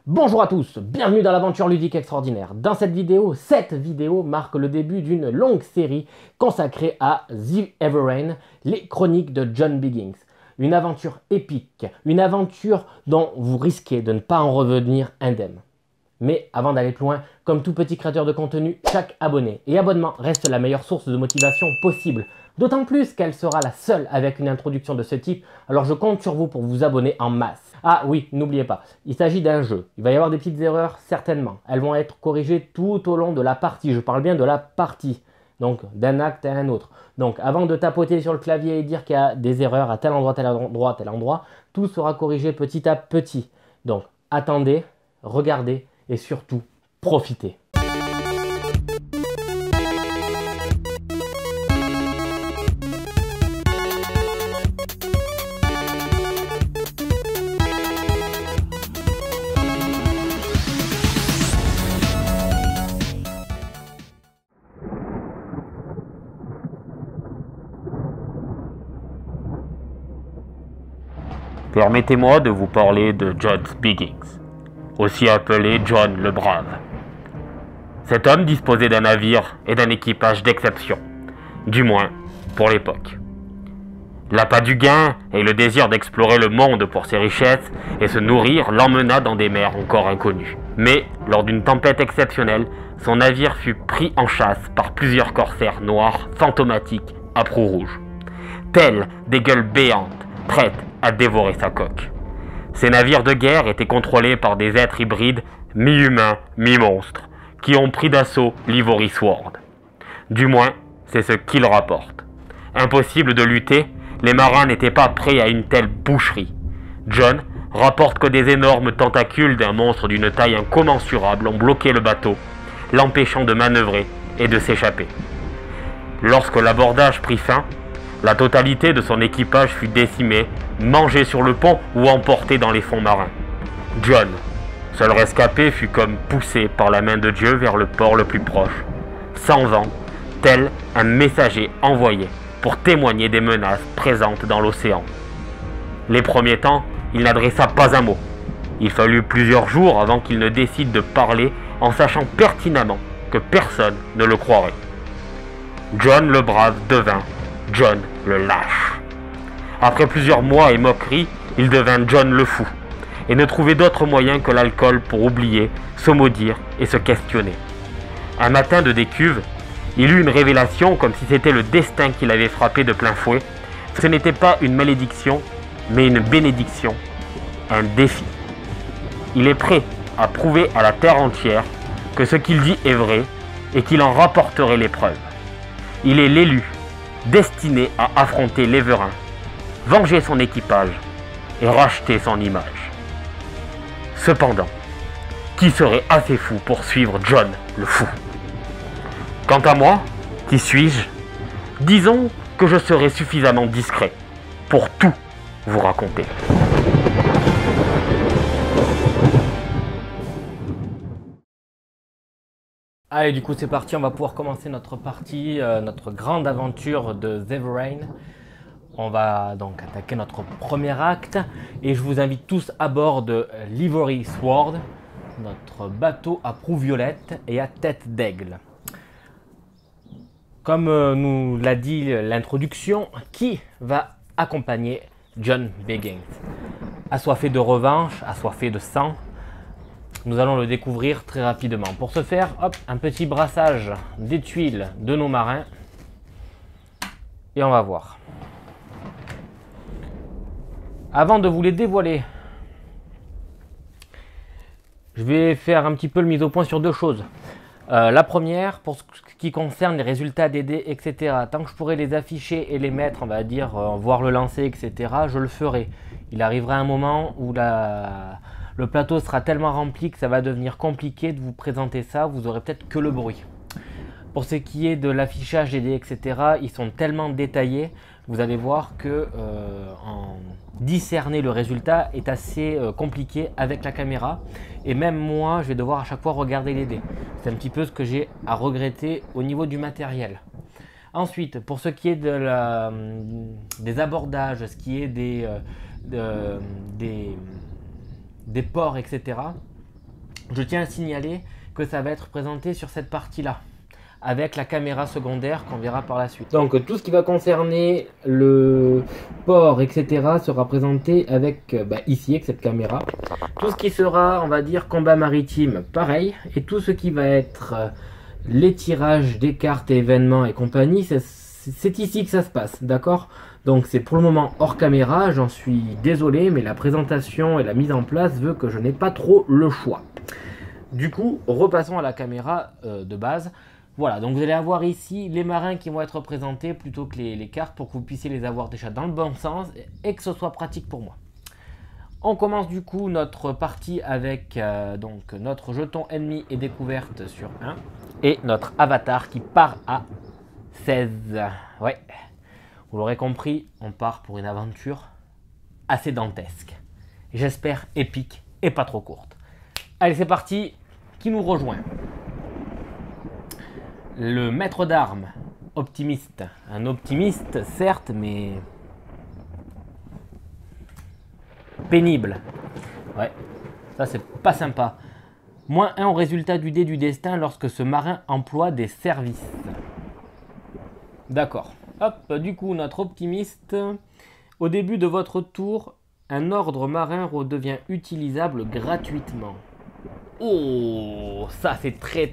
Bonjour à tous, bienvenue dans l'aventure ludique extraordinaire. Dans cette vidéo marque le début d'une longue série consacrée à The Everrain, les chroniques de John Biggins. Une aventure épique, une aventure dont vous risquez de ne pas en revenir indemne. Mais avant d'aller plus loin, comme tout petit créateur de contenu, chaque abonné et abonnement reste la meilleure source de motivation possible. D'autant plus qu'elle sera la seule avec une introduction de ce type, alors je compte sur vous pour vous abonner en masse. Ah oui, n'oubliez pas, il s'agit d'un jeu. Il va y avoir des petites erreurs, certainement. Elles vont être corrigées tout au long de la partie. Je parle bien de la partie, donc d'un acte à un autre. Donc avant de tapoter sur le clavier et dire qu'il y a des erreurs à tel endroit, tel endroit, tel endroit, tout sera corrigé petit à petit. Donc attendez, regardez et surtout profitez. Permettez-moi de vous parler de John Biggins, aussi appelé John le Brave. Cet homme disposait d'un navire et d'un équipage d'exception, du moins pour l'époque. L'appât du gain et le désir d'explorer le monde pour ses richesses et se nourrir l'emmena dans des mers encore inconnues. Mais, lors d'une tempête exceptionnelle, son navire fut pris en chasse par plusieurs corsaires noirs fantomatiques à proue rouge, tels des gueules béantes, prêtes à dévorer sa coque. Ces navires de guerre étaient contrôlés par des êtres hybrides, mi-humains, mi-monstres, qui ont pris d'assaut l'Ivory Sword. Du moins, c'est ce qu'ils rapportent. Impossible de lutter, les marins n'étaient pas prêts à une telle boucherie. John rapporte que des énormes tentacules d'un monstre d'une taille incommensurable ont bloqué le bateau, l'empêchant de manœuvrer et de s'échapper. Lorsque l'abordage prit fin, la totalité de son équipage fut décimée, mangée sur le pont ou emportée dans les fonds marins. John, seul rescapé, fut comme poussé par la main de Dieu vers le port le plus proche, sans vent, tel un messager envoyé pour témoigner des menaces présentes dans l'océan. Les premiers temps, il n'adressa pas un mot. Il fallut plusieurs jours avant qu'il ne décide de parler en sachant pertinemment que personne ne le croirait. John le Brave devint John le Lâche. Après plusieurs mois et moqueries, il devint John le Fou, et ne trouvait d'autre moyen que l'alcool pour oublier, se maudire et se questionner. Un matin de décuve, il eut une révélation comme si c'était le destin qui l'avait frappé de plein fouet. Ce n'était pas une malédiction, mais une bénédiction, un défi. Il est prêt à prouver à la terre entière que ce qu'il dit est vrai et qu'il en rapporterait les preuves. Il est l'élu, destiné à affronter l'Éverin, venger son équipage et racheter son image. Cependant, qui serait assez fou pour suivre John le Fou? Quant à moi, qui suis-je? Disons que je serai suffisamment discret pour tout vous raconter. Allez, du coup c'est parti, on va pouvoir commencer notre partie, notre grande aventure de The Everrain. On va donc attaquer notre premier acte et je vous invite tous à bord de l'Ivory Sword, notre bateau à proue violette et à tête d'aigle. Comme nous l'a dit l'introduction, qui va accompagner John Biggins? Assoiffé de revanche, assoiffé de sang, nous allons le découvrir très rapidement. Pour ce faire, hop, un petit brassage des tuiles de nos marins et on va voir. Avant de vous les dévoiler, je vais faire un petit peu le mise au point sur deux choses. La première, pour ce qui concerne les résultats des dés, etc. Tant que je pourrai les afficher et les mettre, on va dire, voir le lancer, etc., je le ferai. Il arrivera un moment où le plateau sera tellement rempli que ça va devenir compliqué de vous présenter ça, vous aurez peut-être que le bruit. Pour ce qui est de l'affichage des dés, etc., ils sont tellement détaillés, vous allez voir que en discerner le résultat est assez compliqué avec la caméra. Et même moi, je vais devoir à chaque fois regarder les dés. C'est un petit peu ce que j'ai à regretter au niveau du matériel. Ensuite, pour ce qui est des abordages, ce qui est des ports, etc., je tiens à signaler que ça va être présenté sur cette partie-là, avec la caméra secondaire qu'on verra par la suite. Donc tout ce qui va concerner le port, etc. sera présenté avec, ici, avec cette caméra. Tout ce qui sera, on va dire, combat maritime, pareil. Et tout ce qui va être les tirages des cartes et événements et compagnie, c'est ici que ça se passe, d'accord? Donc c'est pour le moment hors caméra, j'en suis désolé, mais la présentation et la mise en place veut que je n'ai pas trop le choix. Du coup, repassons à la caméra de base. Voilà, donc vous allez avoir ici les marins qui vont être présentés plutôt que les cartes pour que vous puissiez les avoir déjà dans le bon sens et que ce soit pratique pour moi. On commence du coup notre partie avec donc notre jeton ennemi et découverte sur 1 et notre avatar qui part à 16. Ouais, vous l'aurez compris, on part pour une aventure assez dantesque. J'espère épique et pas trop courte. Allez, c'est parti, qui nous rejoint? Le maître d'armes, optimiste. Un optimiste, certes, mais pénible. Ouais, ça c'est pas sympa. -1 au résultat du dé du destin lorsque ce marin emploie des services. D'accord. Hop, du coup, notre optimiste. Au début de votre tour, un ordre marin redevient utilisable gratuitement. Oh, ça c'est très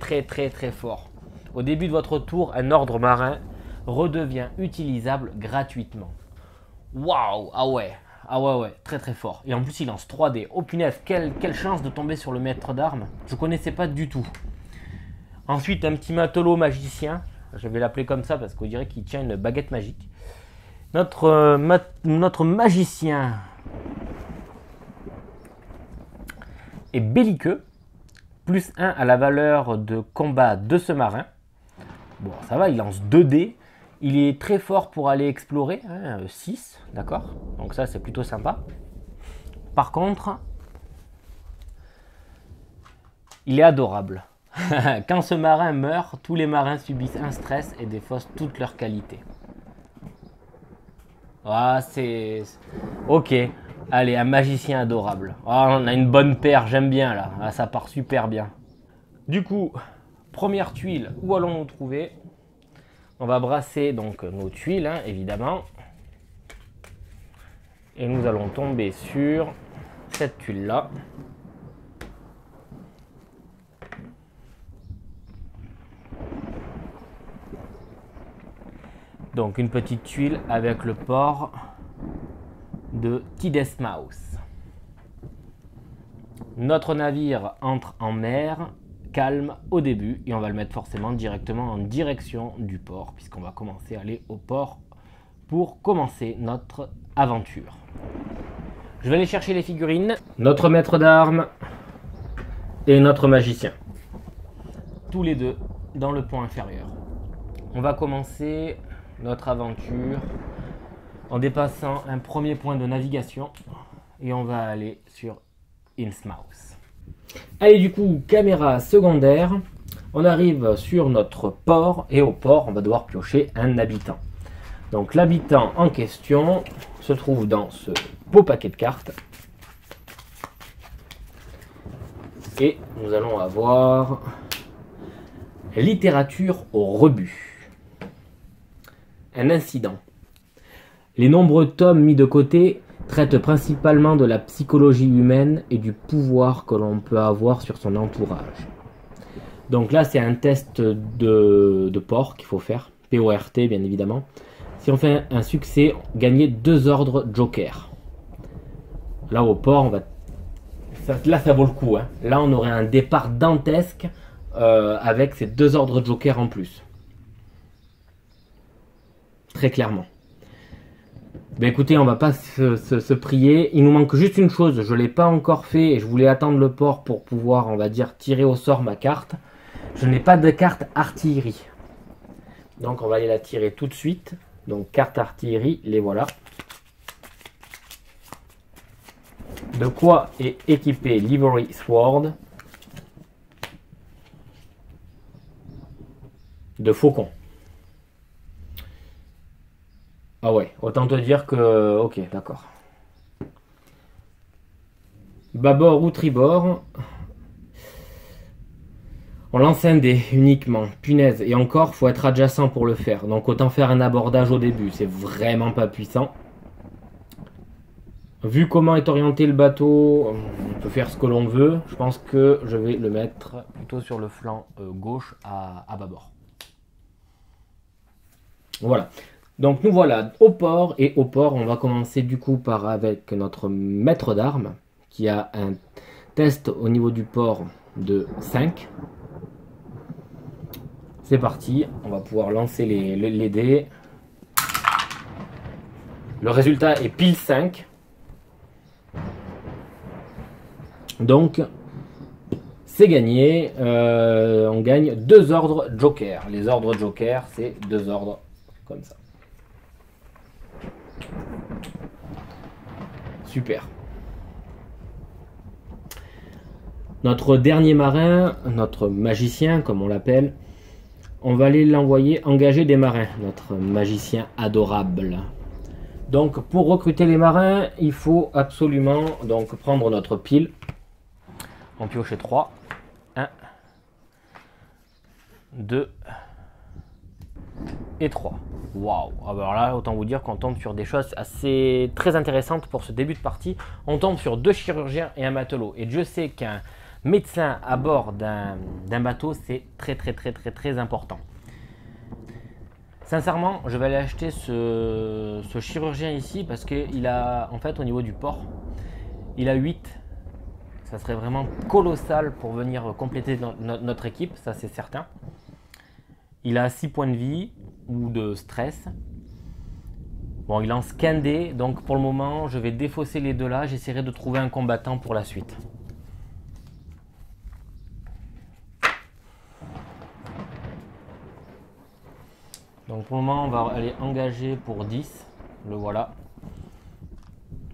fort. Au début de votre tour, un ordre marin redevient utilisable gratuitement. Waouh, ah ouais, très fort. Et en plus, il lance 3 dés. Oh punaise, quelle chance de tomber sur le maître d'armes. Je connaissais pas du tout. Ensuite, un petit matelot magicien. Je vais l'appeler comme ça parce qu'on dirait qu'il tient une baguette magique. Notre magicien est belliqueux. +1 à la valeur de combat de ce marin. Bon, ça va, il lance 2 dés. Il est très fort pour aller explorer. 6, d'accord. Donc ça, c'est plutôt sympa. Par contre, il est adorable. Quand ce marin meurt, tous les marins subissent un stress et défaussent toutes leurs qualités. Ah, c'est... Ok. Allez, un magicien adorable. Ah, on a une bonne paire, j'aime bien là. Ah, ça part super bien. Du coup, première tuile, où allons-nous trouver? On va brasser donc nos tuiles, hein, évidemment. Et nous allons tomber sur cette tuile-là. Donc une petite tuile avec le port de Tidesmouse. Notre navire entre en mer, calme au début, et on va le mettre forcément directement en direction du port, puisqu'on va commencer à aller au port pour commencer notre aventure. Je vais aller chercher les figurines, notre maître d'armes et notre magicien. Tous les deux dans le pont inférieur. On va commencer notre aventure en dépassant un premier point de navigation et on va aller sur Innsmouth. Allez, du coup, caméra secondaire, on arrive sur notre port et au port on va devoir piocher un habitant. Donc l'habitant en question se trouve dans ce beau paquet de cartes et nous allons avoir littérature au rebut. Un incident. Les nombreux tomes mis de côté traitent principalement de la psychologie humaine et du pouvoir que l'on peut avoir sur son entourage. Donc là, c'est un test de port qu'il faut faire, P-O-R-T bien évidemment. Si on fait un succès, gagner 2 ordres joker. Là, au port, on va... là, ça vaut le coup. Hein. Là, on aurait un départ dantesque avec ces 2 ordres joker en plus. Très clairement. Ben écoutez, on va pas se prier. Il nous manque juste une chose. Je ne l'ai pas encore fait et je voulais attendre le port pour pouvoir, on va dire, tirer au sort ma carte. Je n'ai pas de carte artillerie. Donc, on va aller la tirer tout de suite. Donc, carte artillerie, les voilà. De quoi est équipé Livery Sword? De faucon. Ah ouais, autant te dire que... Ok, d'accord. Bâbord ou tribord. On lance un dé uniquement, punaise, et encore, faut être adjacent pour le faire. Donc autant faire un abordage au début, c'est vraiment pas puissant. Vu comment est orienté le bateau, on peut faire ce que l'on veut. Je pense que je vais le mettre plutôt sur le flanc gauche à bâbord. Voilà. Donc nous voilà au port, et au port on va commencer du coup avec notre maître d'armes qui a un test au niveau du port de 5. C'est parti, on va pouvoir lancer les dés. Le résultat est pile 5. Donc c'est gagné. On gagne 2 ordres joker. Les ordres joker, c'est 2 ordres comme ça. Super. Notre dernier marin, notre magicien comme on l'appelle, on va aller l'envoyer engager des marins, notre magicien adorable. Donc pour recruter les marins, il faut absolument donc prendre notre pile, en piocher 3, 1, 2 et 3. Waouh! Alors là, autant vous dire qu'on tombe sur des choses assez très intéressantes pour ce début de partie. On tombe sur 2 chirurgiens et un matelot. Et Dieu sait qu'un médecin à bord d'un bateau, c'est très important. Sincèrement, je vais aller acheter ce chirurgien ici parce qu'il a, en fait, au niveau du port, il a 8. Ça serait vraiment colossal pour venir compléter notre équipe, ça c'est certain. Il a 6 points de vie ou de stress. Bon, il lance qu'un dé, donc pour le moment, je vais défausser les deux là. J'essaierai de trouver un combattant pour la suite. Donc pour le moment, on va aller engager pour 10. Le voilà.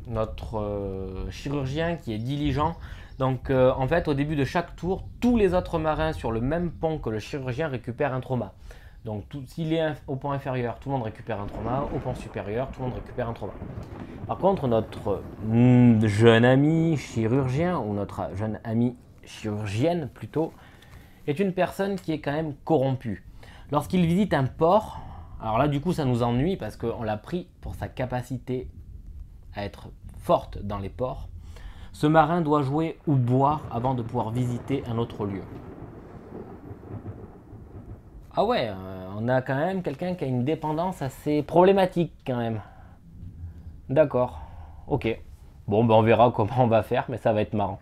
Notre chirurgien qui est diligent. Donc en fait, au début de chaque tour, tous les autres marins sur le même pont que le chirurgien récupèrent un trauma. Donc s'il est au pont inférieur, tout le monde récupère un trauma. Au pont supérieur, tout le monde récupère un trauma. Par contre, notre jeune ami chirurgien, ou notre jeune amie chirurgienne plutôt, est une personne qui est quand même corrompue. Lorsqu'il visite un port, alors là du coup ça nous ennuie parce qu'on l'a pris pour sa capacité à être forte dans les ports. Ce marin doit jouer ou boire avant de pouvoir visiter un autre lieu. Ah ouais, on a quand même quelqu'un qui a une dépendance assez problématique quand même. D'accord, ok. Bon, ben on verra comment on va faire, mais ça va être marrant.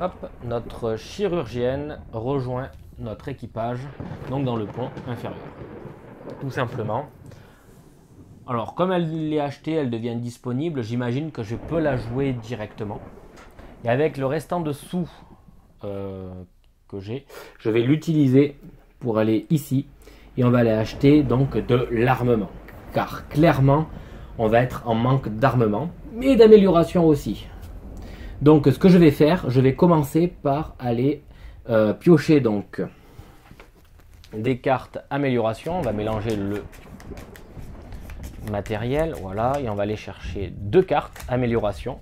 Hop, notre chirurgienne rejoint notre équipage, donc dans le pont inférieur. Tout simplement. Alors, comme elle l'est achetée, elle devient disponible. J'imagine que je peux la jouer directement. Et avec le restant de sous que j'ai, je vais l'utiliser pour aller ici. Et on va aller acheter donc de l'armement. Car clairement, on va être en manque d'armement, mais d'amélioration aussi. Donc, ce que je vais faire, je vais commencer par aller piocher donc des cartes amélioration. On va mélanger le matériel, voilà, et on va aller chercher 2 cartes amélioration.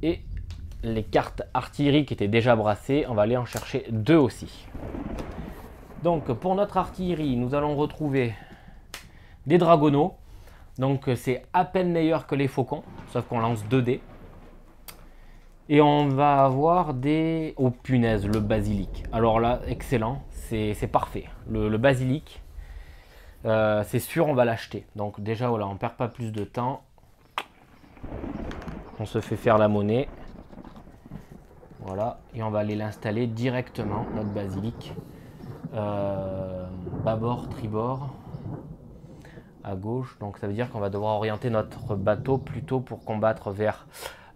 Et les cartes artillerie qui étaient déjà brassées, on va aller en chercher 2 aussi. Donc, pour notre artillerie, nous allons retrouver des dragonneaux. Donc, c'est à peine meilleur que les faucons, sauf qu'on lance 2 dés. Et on va avoir des... Oh punaise, le basilic. Alors là, excellent, c'est parfait. Le basilic, c'est sûr, on va l'acheter. Donc déjà, voilà, on ne perd pas plus de temps. On se fait faire la monnaie. Voilà, et on va aller l'installer directement, notre basilic. Bâbord, tribord, à gauche. Donc ça veut dire qu'on va devoir orienter notre bateau plutôt pour combattre vers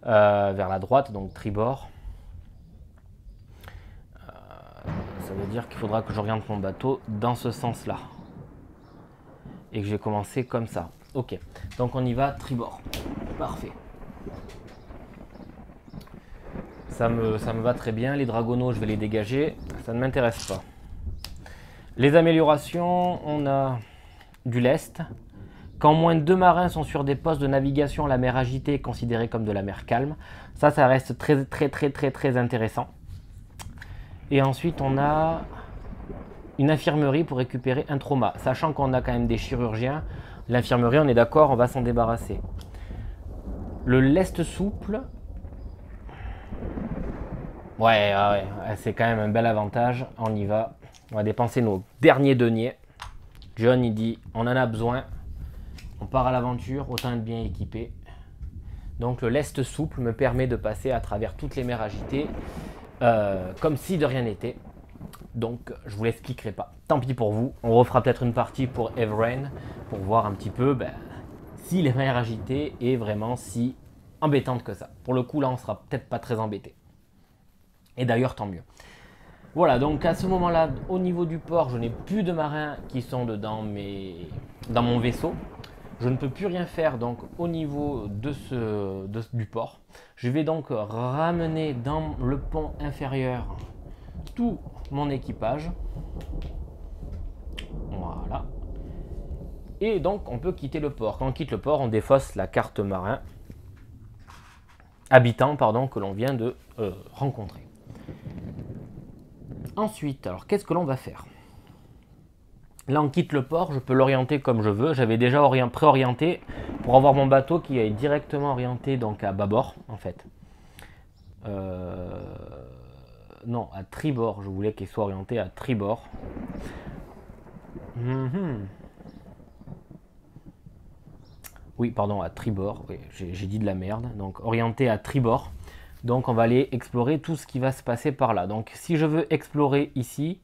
la droite, donc tribord. Ça veut dire qu'il faudra que j'oriente mon bateau dans ce sens-là. Et que j'ai commencé comme ça. Ok, donc on y va, tribord. Parfait. Ça me va très bien. Les dragonneaux, je vais les dégager. Ça ne m'intéresse pas. Les améliorations, on a du lest. Quand moins 2 marins sont sur des postes de navigation, la mer agitée est considérée comme de la mer calme. Ça reste très intéressant. Et ensuite, on a une infirmerie pour récupérer un trauma. Sachant qu'on a quand même des chirurgiens, l'infirmerie, on est d'accord, on va s'en débarrasser. Le lest souple, ouais, c'est quand même un bel avantage. On y va. On va dépenser nos derniers deniers. John, il dit, on en a besoin. On part à l'aventure, autant être bien équipé. Donc le lest souple me permet de passer à travers toutes les mers agitées, comme si de rien n'était. Donc je vous l'expliquerai pas. Tant pis pour vous. On refera peut-être une partie pour Everrain, pour voir un petit peu si les mers agitées est vraiment si embêtante que ça. Pour le coup, là, on sera peut-être pas très embêté. Et d'ailleurs, tant mieux. Voilà, donc à ce moment-là, au niveau du port, je n'ai plus de marins qui sont dans mon vaisseau. Je ne peux plus rien faire donc au niveau du port. Je vais donc ramener dans le pont inférieur tout mon équipage. Voilà. Et donc on peut quitter le port. Quand on quitte le port, on défausse la carte marin. Habitant, pardon, que l'on vient de rencontrer. Ensuite, alors qu'est-ce que l'on va faire? Là, on quitte le port, je peux l'orienter comme je veux. J'avais déjà préorienté pour avoir mon bateau qui est directement orienté donc à bâbord, en fait. Non, à tribord. Je voulais qu'il soit orienté à tribord. Oui, pardon, à tribord. Oui, j'ai dit de la merde. Donc, orienté à tribord. Donc, on va aller explorer tout ce qui va se passer par là. Donc, si je veux explorer ici,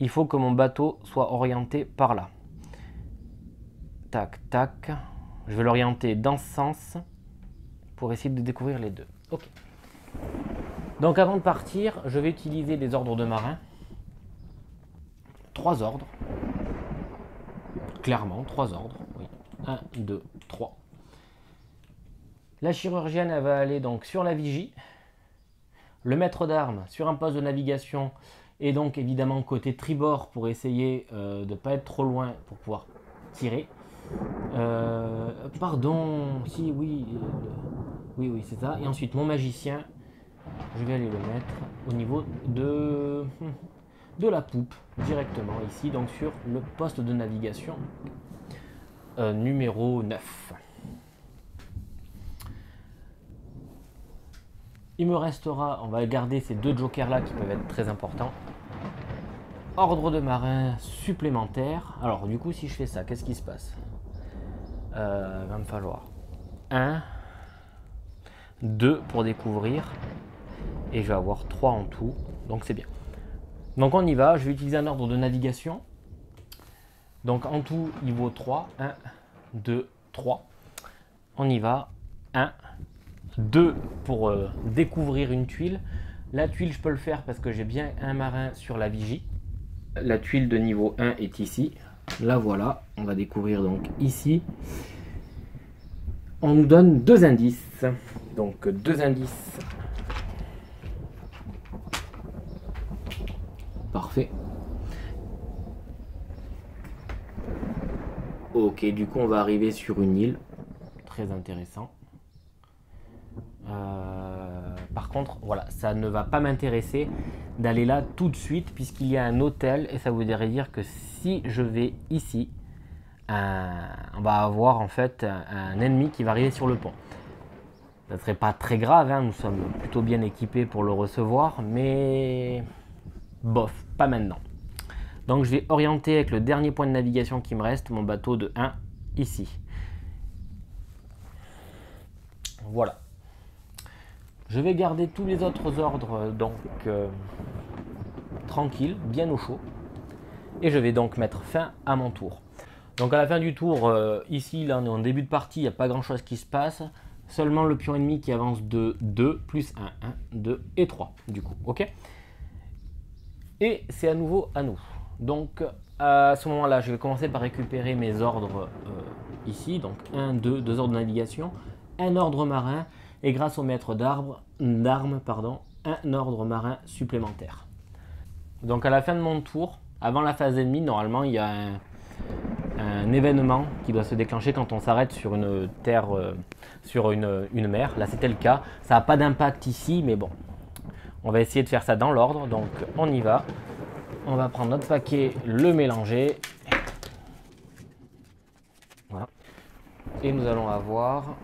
il faut que mon bateau soit orienté par là. Tac, tac. Je vais l'orienter dans ce sens pour essayer de découvrir les deux. Ok. Donc, avant de partir, je vais utiliser des ordres de marins. 3 ordres. Clairement, 3 ordres. Oui. 1, 2, 3. La chirurgienne, elle va aller donc sur la vigie. Le maître d'armes sur un poste de navigation et donc évidemment côté tribord pour essayer de ne pas être trop loin pour pouvoir tirer. Pardon, si oui, oui c'est ça. Et ensuite mon magicien, je vais aller le mettre au niveau de la poupe directement ici, donc sur le poste de navigation numéro 9. Il me restera, on va garder ces 2 jokers là qui peuvent être très importants. Ordre de marin supplémentaire. Alors du coup si je fais ça, qu'est-ce qui se passe? Va me falloir 1, 2 pour découvrir. Et je vais avoir 3 en tout. Donc c'est bien. Donc on y va, je vais utiliser un ordre de navigation. Donc en tout il vaut 3. 1, 2, 3. On y va. 1, 2 pour découvrir une tuile. La tuile, je peux le faire parce que j'ai bien un marin sur la vigie. La tuile de niveau 1 est ici. La voilà. On va découvrir donc ici. On nous donne 2 indices. Donc 2 indices. Parfait. Ok, du coup on va arriver sur une île. Très intéressant. Par contre, voilà, ça ne va pas m'intéresser d'aller là tout de suite puisqu'il y a un hôtel et ça voudrait dire que si je vais ici, on va avoir en fait un ennemi qui va arriver sur le pont. Ça ne serait pas très grave, hein, nous sommes plutôt bien équipés pour le recevoir, mais bof, pas maintenant. Donc je vais orienter avec le dernier point de navigation qui me reste, mon bateau de 1 ici. Voilà. Je vais garder tous les autres ordres donc tranquilles, bien au chaud. Et je vais donc mettre fin à mon tour. Donc à la fin du tour, ici, là on est en début de partie, il n'y a pas grand chose qui se passe. Seulement le pion ennemi qui avance de 2 plus 1, 1, 2 et 3 du coup, ok. Et c'est à nouveau à nous. Donc à ce moment-là, je vais commencer par récupérer mes ordres ici. Donc 1, 2, 2 ordres de navigation, un ordre marin. Et grâce au maître d'armes, un ordre marin supplémentaire. Donc à la fin de mon tour, avant la phase ennemie, normalement il y a un événement qui doit se déclencher quand on s'arrête sur une terre, sur une mer. Là, c'était le cas. Ça n'a pas d'impact ici, mais bon, on va essayer de faire ça dans l'ordre. Donc, on y va. On va prendre notre paquet, le mélanger. Voilà. Et nous allons avoir...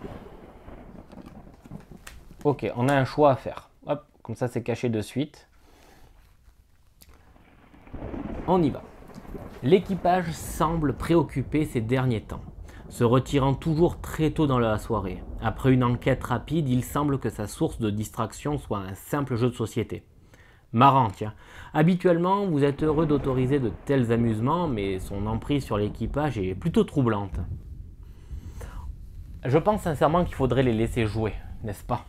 Ok, on a un choix à faire. Hop, comme ça, c'est caché de suite. On y va. L'équipage semble préoccupé ces derniers temps, se retirant toujours très tôt dans la soirée. Après une enquête rapide, il semble que sa source de distraction soit un simple jeu de société. Marrant, tiens. Habituellement, vous êtes heureux d'autoriser de tels amusements, mais son emprise sur l'équipage est plutôt troublante. Je pense sincèrement qu'il faudrait les laisser jouer, n'est-ce pas?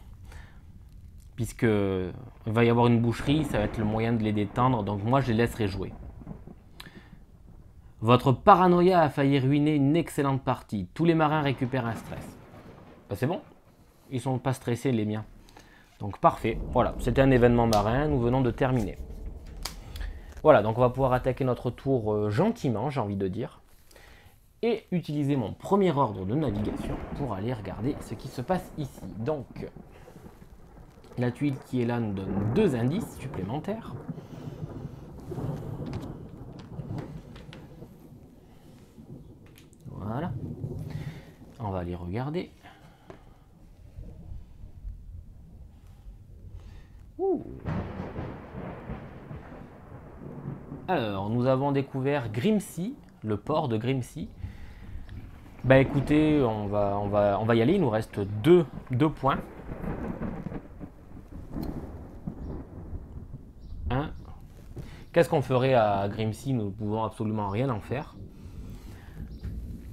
Puisque il va y avoir une boucherie, ça va être le moyen de les détendre, donc moi je les laisserai jouer. Votre paranoïa a failli ruiner une excellente partie. Tous les marins récupèrent un stress. Ben c'est bon, ils sont pas stressés les miens. Donc parfait, voilà, c'était un événement marin, nous venons de terminer. Voilà, donc on va pouvoir attaquer notre tour gentiment, j'ai envie de dire. Et utiliser mon premier ordre de navigation pour aller regarder ce qui se passe ici. Donc, la tuile qui est là nous donne 2 indices supplémentaires. Voilà. On va aller regarder. Ouh. Alors, nous avons découvert Grimsea, le port de Grimsea. Bah écoutez, on va y aller, il nous reste deux points. Qu'est-ce qu'on ferait à Grimsea? Nous ne pouvons absolument rien en faire.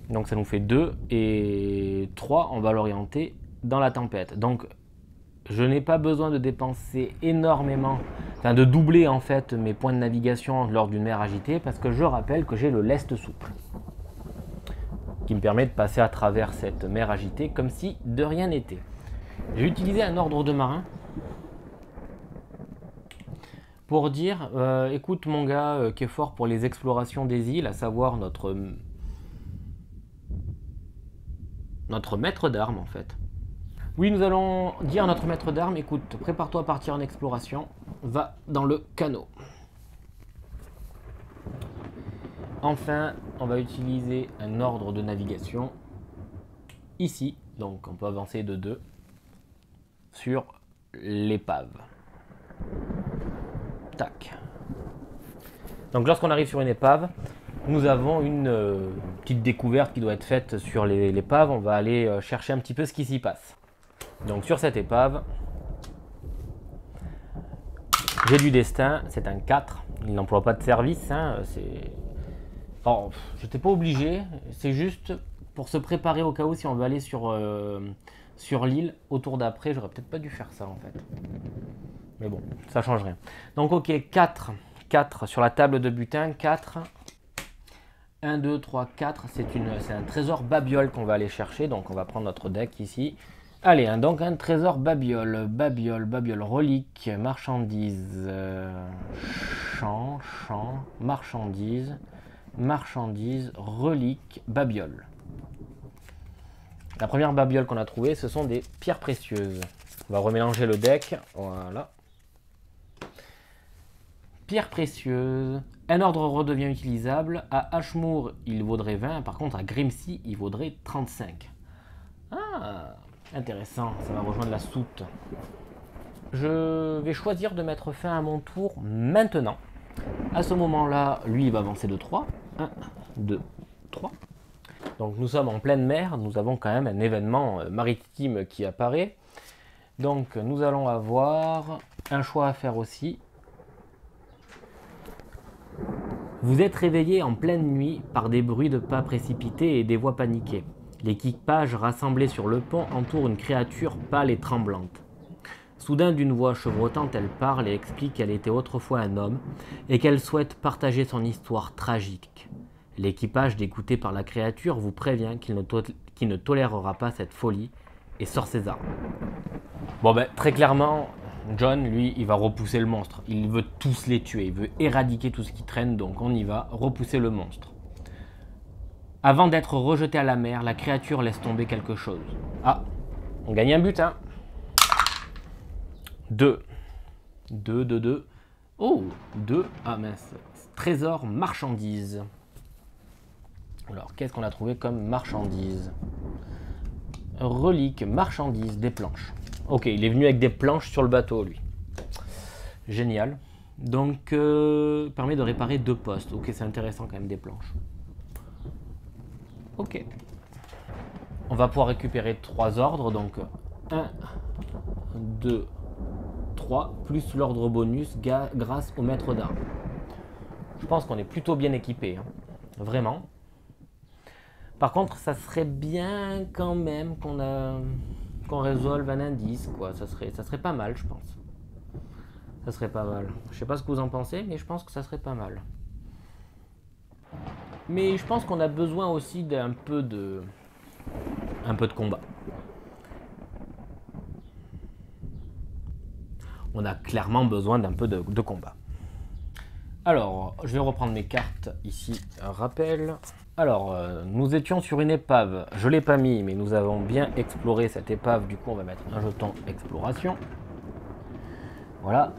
Donc ça nous fait 2 et 3, on va l'orienter dans la tempête. Donc je n'ai pas besoin de dépenser énormément, enfin de doubler en fait mes points de navigation lors d'une mer agitée parce que je rappelle que j'ai le lest souple qui me permet de passer à travers cette mer agitée comme si de rien n'était. J'ai utilisé un ordre de marin pour dire écoute mon gars qui est fort pour les explorations des îles, à savoir notre maître d'armes en fait. Oui, nous allons dire à notre maître d'armes, écoute, prépare-toi à partir en exploration, va dans le canot. Enfin, on va utiliser un ordre de navigation ici, donc on peut avancer de 2 sur l'épave. Tac. Donc lorsqu'on arrive sur une épave, nous avons une petite découverte qui doit être faite sur l'épave. On va aller chercher un petit peu ce qui s'y passe. Donc sur cette épave, j'ai du destin, c'est un 4. Il n'emploie pas de service. Hein, oh, je n'étais pas obligé, c'est juste pour se préparer au cas où si on veut aller sur l'île au tour d'après. J'aurais peut-être pas dû faire ça en fait. Mais bon, ça change rien. Donc ok, 4 sur la table de butin, 4. 1, 2, 3, 4, c'est un trésor babiole qu'on va aller chercher, donc on va prendre notre deck ici. Allez, donc un trésor babiole, relique, marchandises, champ, marchandises, relique, babiole. La première babiole qu'on a trouvée, ce sont des pierres précieuses. On va remélanger le deck, voilà. Pierres précieuses. Un ordre redevient utilisable. À Ashmoor, il vaudrait 20. Par contre, à Grimsea, il vaudrait 35. Ah, intéressant. Ça va rejoindre la soute. Je vais choisir de mettre fin à mon tour maintenant. À ce moment-là, lui, il va avancer de 3. 1, 2, 3. Donc, nous sommes en pleine mer. Nous avons quand même un événement maritime qui apparaît. Donc, nous allons avoir un choix à faire aussi. Vous êtes réveillé en pleine nuit par des bruits de pas précipités et des voix paniquées. L'équipage rassemblé sur le pont entoure une créature pâle et tremblante. Soudain, d'une voix chevrotante, elle parle et explique qu'elle était autrefois un homme et qu'elle souhaite partager son histoire tragique. L'équipage, dégoûté par la créature, vous prévient qu'il ne tolérera pas cette folie et sort ses armes. Bon ben, très clairement, John, lui, il va repousser le monstre. Il veut tous les tuer, il veut éradiquer tout ce qui traîne, donc on y va, repousser le monstre. Avant d'être rejeté à la mer, la créature laisse tomber quelque chose. Ah, on gagne un but, hein. 2. 2, 2, 2. Oh, 2. Ah mince. Trésor, marchandise. Alors, qu'est-ce qu'on a trouvé comme marchandise? Relique, marchandise, des planches. Ok, il est venu avec des planches sur le bateau, lui. Génial. Donc, permet de réparer 2 postes. Ok, c'est intéressant quand même, des planches. Ok. On va pouvoir récupérer 3 ordres. Donc, 1, 2, 3, plus l'ordre bonus grâce au maître d'armes. Je pense qu'on est plutôt bien équipé. Hein. Vraiment. Par contre, ça serait bien quand même qu'on résolve un indice, quoi. Ça serait pas mal, je pense. Ça serait pas mal. Je sais pas ce que vous en pensez, mais je pense que ça serait pas mal. Mais je pense qu'on a besoin aussi d'un peu de combat. On a clairement besoin d'un peu de combat. Alors, je vais reprendre mes cartes ici, un rappel. Alors, nous étions sur une épave. Je ne l'ai pas mis, mais nous avons bien exploré cette épave. Du coup, on va mettre un jeton exploration. Voilà.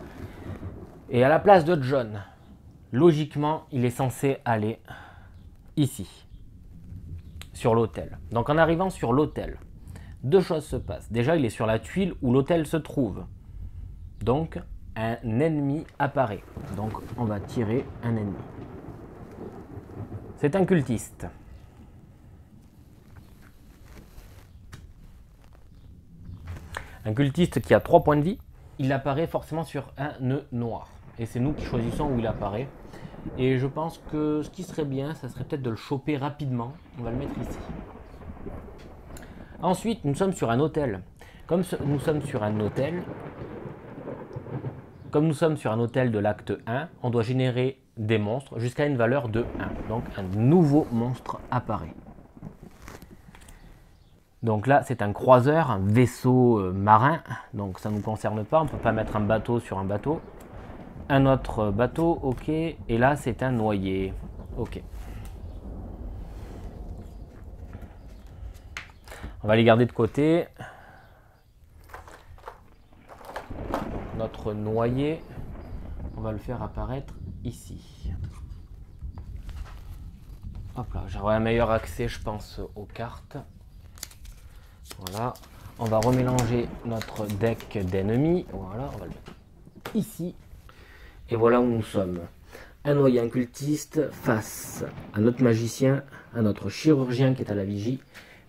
Et à la place de John, logiquement, il est censé aller ici, sur l'hôtel. Donc, en arrivant sur l'hôtel, 2 choses se passent. Déjà, il est sur la tuile où l'hôtel se trouve. Donc, un ennemi apparaît. Donc, on va tirer un ennemi. C'est un cultiste. Un cultiste qui a 3 points de vie. Il apparaît forcément sur un nœud noir. Et c'est nous qui choisissons où il apparaît. Et je pense que ce qui serait bien, ça serait peut-être de le choper rapidement. On va le mettre ici. Ensuite, nous sommes sur un hôtel. Comme nous sommes sur un hôtel de l'acte 1, on doit générer des monstres jusqu'à une valeur de 1. Donc un nouveau monstre apparaît. Donc là, c'est un croiseur, un vaisseau marin. Donc ça ne nous concerne pas, on ne peut pas mettre un bateau sur un bateau. Un autre bateau, ok. Et là, c'est un noyé. Ok. On va les garder de côté. Notre noyé, on va le faire apparaître ici. Hop là, j'aurai un meilleur accès, je pense, aux cartes. Voilà. On va remélanger notre deck d'ennemis. Voilà, on va le mettre ici. Et voilà où nous sommes. Un noyé, un cultiste face à notre magicien, à notre chirurgien qui est à la vigie,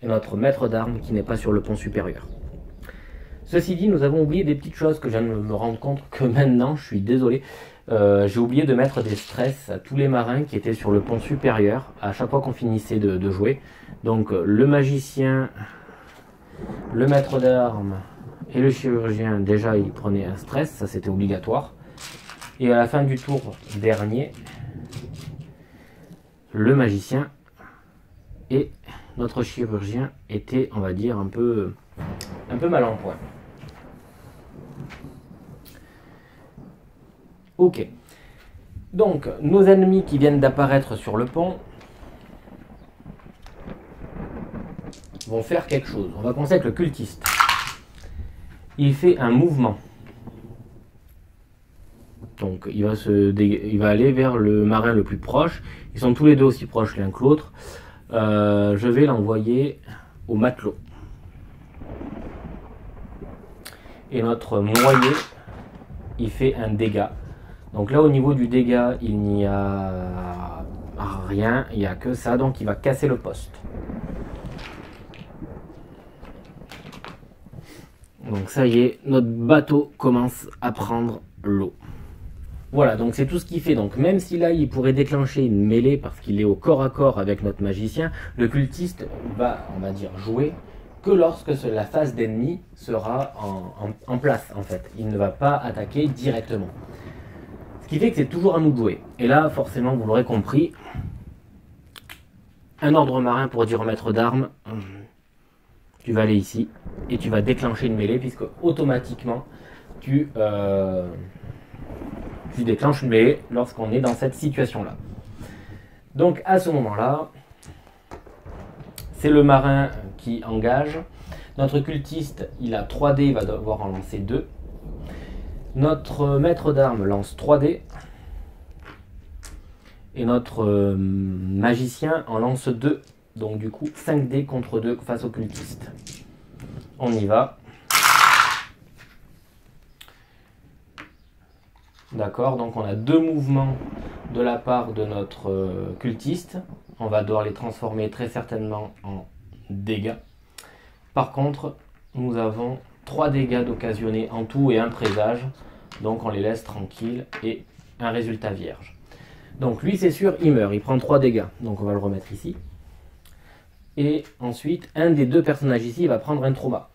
et notre maître d'armes qui n'est pas sur le pont supérieur. Ceci dit, nous avons oublié des petites choses que je viens de me rendre compte que maintenant, je suis désolé. J'ai oublié de mettre des stress à tous les marins qui étaient sur le pont supérieur à chaque fois qu'on finissait de jouer. Donc le magicien, le maître d'armes et le chirurgien, déjà ils prenaient un stress, ça c'était obligatoire. Et à la fin du tour dernier, le magicien et notre chirurgien étaient, on va dire, un peu mal en point. Ok. Donc, nos ennemis qui viennent d'apparaître sur le pont vont faire quelque chose. On va commencer avec le cultiste. Il fait un mouvement. Donc, il va aller vers le marin le plus proche. Ils sont tous les deux aussi proches l'un que l'autre. Je vais l'envoyer au matelot. Et notre noyé, il fait un dégât. Donc là, au niveau du dégât, il n'y a rien, il n'y a que ça. Donc il va casser le poste. Donc ça y est, notre bateau commence à prendre l'eau. Voilà, donc c'est tout ce qu'il fait. Donc même si là, il pourrait déclencher une mêlée parce qu'il est au corps à corps avec notre magicien, le cultiste va, on va dire, jouer que lorsque la phase d'ennemi sera en place, en fait. Il ne va pas attaquer directement. Ce qui fait que c'est toujours à nous de jouer. Et là, forcément, vous l'aurez compris, un ordre marin pour dire au maître d'armes, tu vas aller ici, et tu vas déclencher une mêlée, puisque automatiquement, tu déclenches une mêlée lorsqu'on est dans cette situation-là. Donc, à ce moment-là, c'est le marin qui engage. Notre cultiste, il a 3 dés, il va devoir en lancer 2. Notre maître d'armes lance 3 dés. Et notre magicien en lance 2. Donc du coup, 5 dés contre 2 face au cultiste. On y va. D'accord, donc on a 2 mouvements de la part de notre cultiste. On va devoir les transformer très certainement en dégâts. Par contre, nous avons 3 dégâts d'occasionnés en tout et un présage. Donc on les laisse tranquilles et un résultat vierge. Donc lui c'est sûr, il meurt, il prend 3 dégâts. Donc on va le remettre ici. Et ensuite, un des 2 personnages ici va prendre un trauma.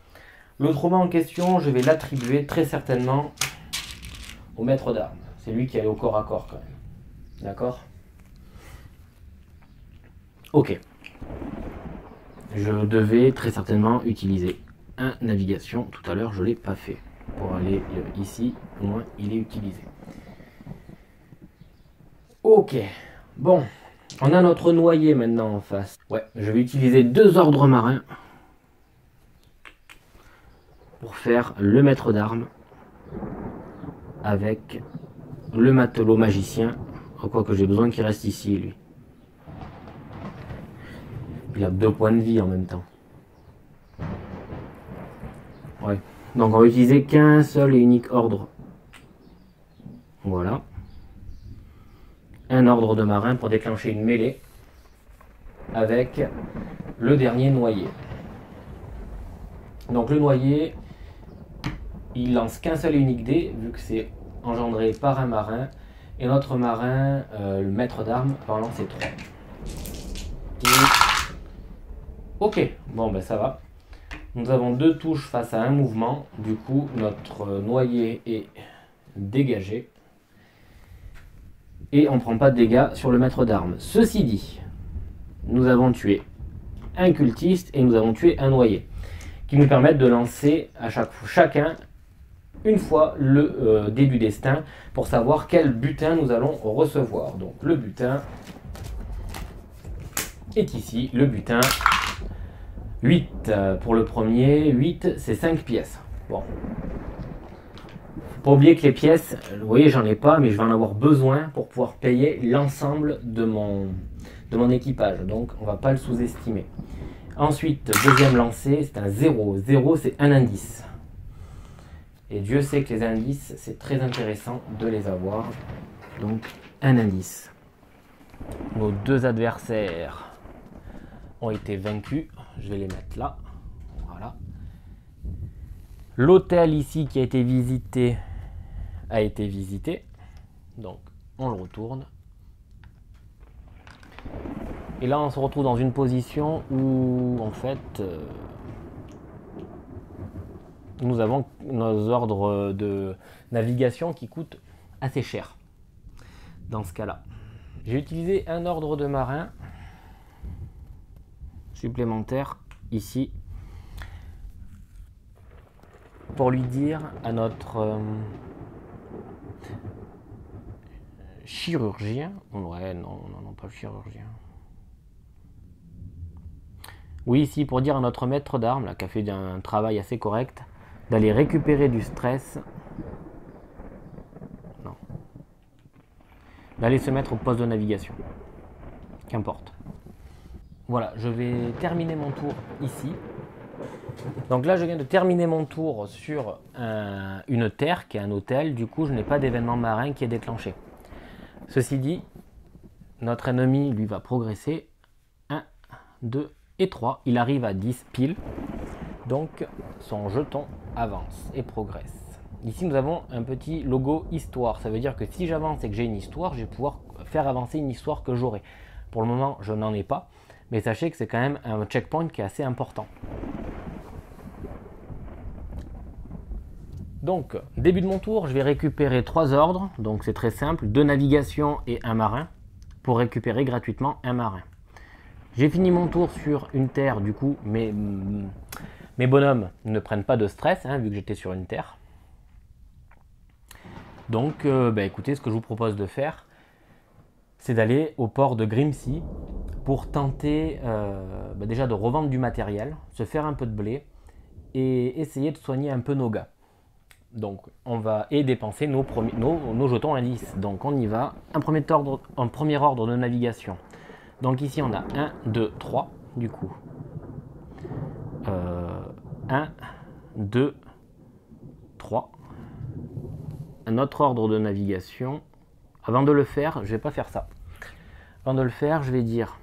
Le trauma en question, je vais l'attribuer très certainement au maître d'armes. C'est lui qui est allé au corps à corps quand même. D'accord? Ok. Je devais très certainement utiliser un navigation. Tout à l'heure, je ne l'ai pas fait. Pour aller ici, au moins, il est utilisé. Ok. Bon. On a notre noyer maintenant en face. Ouais, je vais utiliser 2 ordres marins pour faire le maître d'armes avec le matelot magicien. Quoi que j'ai besoin qu'il reste ici, lui. Il a 2 points de vie en même temps. Ouais. Donc on va utiliser qu'un seul et unique ordre. Voilà. Un ordre de marin pour déclencher une mêlée avec le dernier noyé. Donc le noyé, il lance qu'un seul et unique dé, vu que c'est engendré par un marin. Et notre marin, le maître d'armes, va en lancer 3. Ok, bon ben ça va. Nous avons 2 touches face à un mouvement. Du coup, notre noyé est dégagé. Et on ne prend pas de dégâts sur le maître d'armes. Ceci dit, nous avons tué un cultiste et nous avons tué un noyé, qui nous permettent de lancer à chacun une fois le dé du destin pour savoir quel butin nous allons recevoir. Donc le butin est ici, le butin 8 pour le premier, 8 c'est 5 pièces. Bon. Faut pas oublier que les pièces, vous voyez j'en ai pas, mais je vais en avoir besoin pour pouvoir payer l'ensemble de mon équipage, donc on va pas le sous-estimer. Ensuite, deuxième lancé, c'est un 0. 0 c'est un indice. Et Dieu sait que les indices, c'est très intéressant de les avoir. Donc, un indice. Nos 2 adversaires ont été vaincus. Je vais les mettre là. Voilà. L'hôtel ici qui a été visité a été visité. Donc, on le retourne. Et là, on se retrouve dans une position où, en fait, nous avons nos ordres de navigation qui coûtent assez cher. Dans ce cas-là, j'ai utilisé un ordre de marin supplémentaire ici pour lui dire à notre chirurgien, ouais non, pas le chirurgien. Oui, ici pour dire à notre maître d'armes qui a fait un travail assez correct, d'aller récupérer du stress. Non. D'aller se mettre au poste de navigation. Qu'importe. Voilà, je vais terminer mon tour ici. Donc là, je viens de terminer mon tour sur une terre qui est un hôtel. Du coup, je n'ai pas d'événement marin qui est déclenché. Ceci dit, notre ennemi, lui, va progresser. 1, 2 et 3. Il arrive à 10 pile. Donc, son jeton avance et progresse. Ici, nous avons un petit logo histoire. Ça veut dire que si j'avance et que j'ai une histoire, je vais pouvoir faire avancer une histoire que j'aurai. Pour le moment, je n'en ai pas. Mais sachez que c'est quand même un checkpoint qui est assez important. Donc, début de mon tour, je vais récupérer 3 ordres. Donc, c'est très simple. 2 navigations et un marin. Pour récupérer gratuitement un marin. J'ai fini mon tour sur une terre. Du coup, mes bonhommes ne prennent pas de stress, hein, vu que j'étais sur une terre. Donc, écoutez, ce que je vous propose de faire, c'est d'aller au port de Grimsea pour tenter déjà de revendre du matériel, se faire un peu de blé et essayer de soigner un peu nos gars. Donc on va dépenser nos jetons indices. Donc on y va. Un premier ordre de navigation. Donc ici on a 1, 2, 3 du coup. 1, 2, 3. Un autre ordre de navigation. Avant de le faire, je vais pas faire ça. Avant de le faire, je vais dire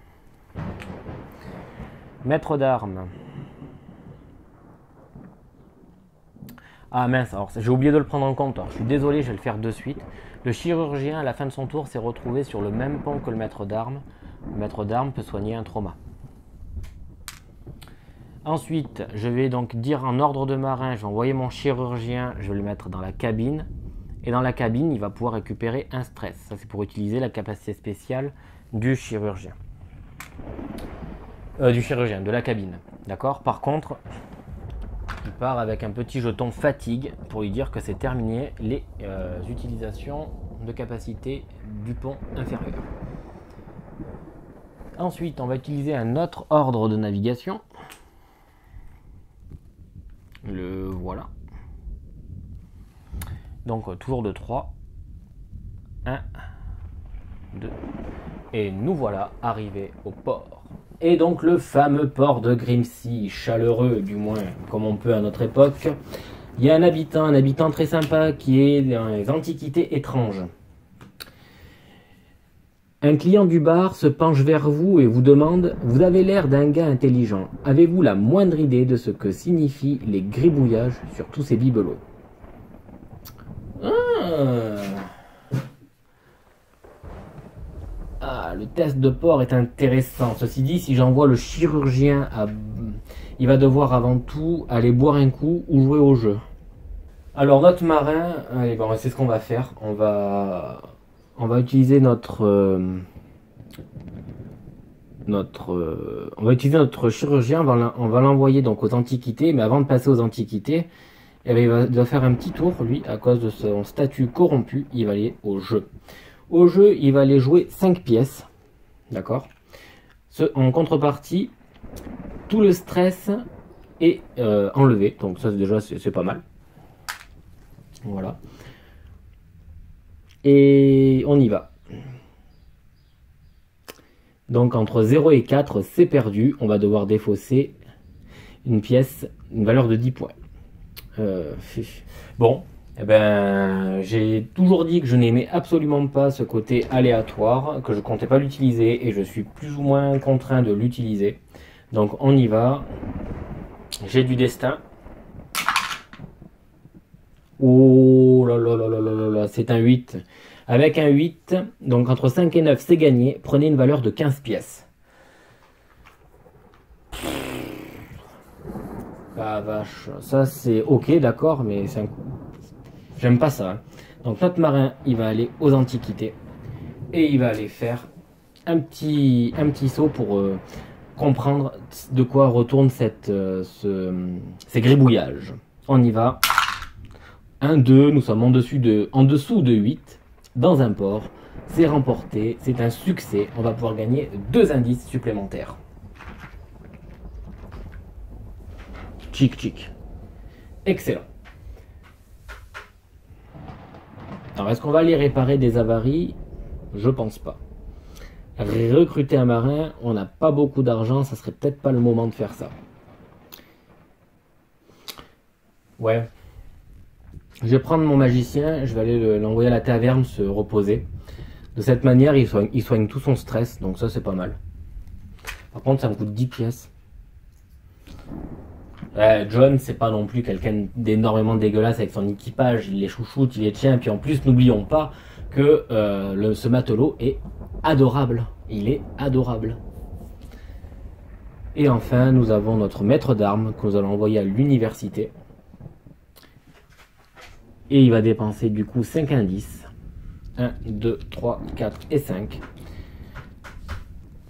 maître d'armes. Ah mince, alors j'ai oublié de le prendre en compte. Alors, je suis désolé, je vais le faire de suite. Le chirurgien, à la fin de son tour, s'est retrouvé sur le même pont que le maître d'armes. Le maître d'armes peut soigner un trauma. Ensuite, je vais donc dire en ordre de marin, je vais envoyer mon chirurgien, je vais le mettre dans la cabine. Et dans la cabine, il va pouvoir récupérer un stress. Ça, c'est pour utiliser la capacité spéciale du chirurgien. De la cabine. D'accord? Par contre, il part avec un petit jeton fatigue pour lui dire que c'est terminé les utilisations de capacité du pont inférieur. Ensuite, on va utiliser un autre ordre de navigation. Le voilà. Donc toujours de 3. 1, 2. Et nous voilà arrivés au port. Et donc le fameux port de Grimsea, chaleureux du moins comme on peut à notre époque. Il y a un habitant très sympa qui est dans les antiquités étranges. Un client du bar se penche vers vous et vous demande « Vous avez l'air d'un gars intelligent. Avez-vous la moindre idée de ce que signifient les gribouillages sur tous ces bibelots ?» Ah, le test de port est intéressant. Ceci dit, si j'envoie le chirurgien, il va devoir avant tout aller boire un coup ou jouer au jeu. Alors notre marin, allez, bon, c'est ce qu'on va faire. On va utiliser notre chirurgien. On va l'envoyer donc aux antiquités. Mais avant de passer aux antiquités, eh bien, il va faire un petit tour, lui, à cause de son statut corrompu. Il va aller au jeu. Au jeu, il va aller jouer 5 pièces. D'accord. En contrepartie, tout le stress est enlevé. Donc ça, déjà, c'est pas mal. Voilà. Et on y va. Donc entre 0 et 4, c'est perdu. On va devoir défausser une pièce, une valeur de 10 points. Bon. Eh ben, j'ai toujours dit que je n'aimais absolument pas ce côté aléatoire, que je comptais pas l'utiliser et je suis plus ou moins contraint de l'utiliser. Donc on y va. J'ai du destin. Oh là là là là là là, c'est un 8. Avec un 8, donc entre 5 et 9, c'est gagné. Prenez une valeur de 15 pièces. Ah vache, ça c'est ok, d'accord, mais c'est un coup. J'aime pas ça. Hein. Donc notre marin, il va aller aux antiquités et il va aller faire un petit saut pour comprendre de quoi retournent ces gribouillages. On y va. 1, 2, nous sommes en dessous de 8 dans un port. C'est remporté, c'est un succès. On va pouvoir gagner 2 indices supplémentaires. Chic chic. Excellent. Alors, est-ce qu'on va aller réparer des avaries? Je pense pas. Recruter un marin, on n'a pas beaucoup d'argent, ça serait peut-être pas le moment de faire ça. Ouais. Je vais prendre mon magicien, je vais aller l'envoyer à la taverne se reposer. De cette manière, il soigne tout son stress, donc ça c'est pas mal. Par contre, ça me coûte 10 pièces. John, c'est pas non plus quelqu'un d'énormément dégueulasse avec son équipage, il les chouchoute, il les tient, puis en plus, n'oublions pas que ce matelot est adorable. Il est adorable. Et enfin, nous avons notre maître d'armes que nous allons envoyer à l'université. Et il va dépenser du coup 5 indices. 1, 2, 3, 4 et 5.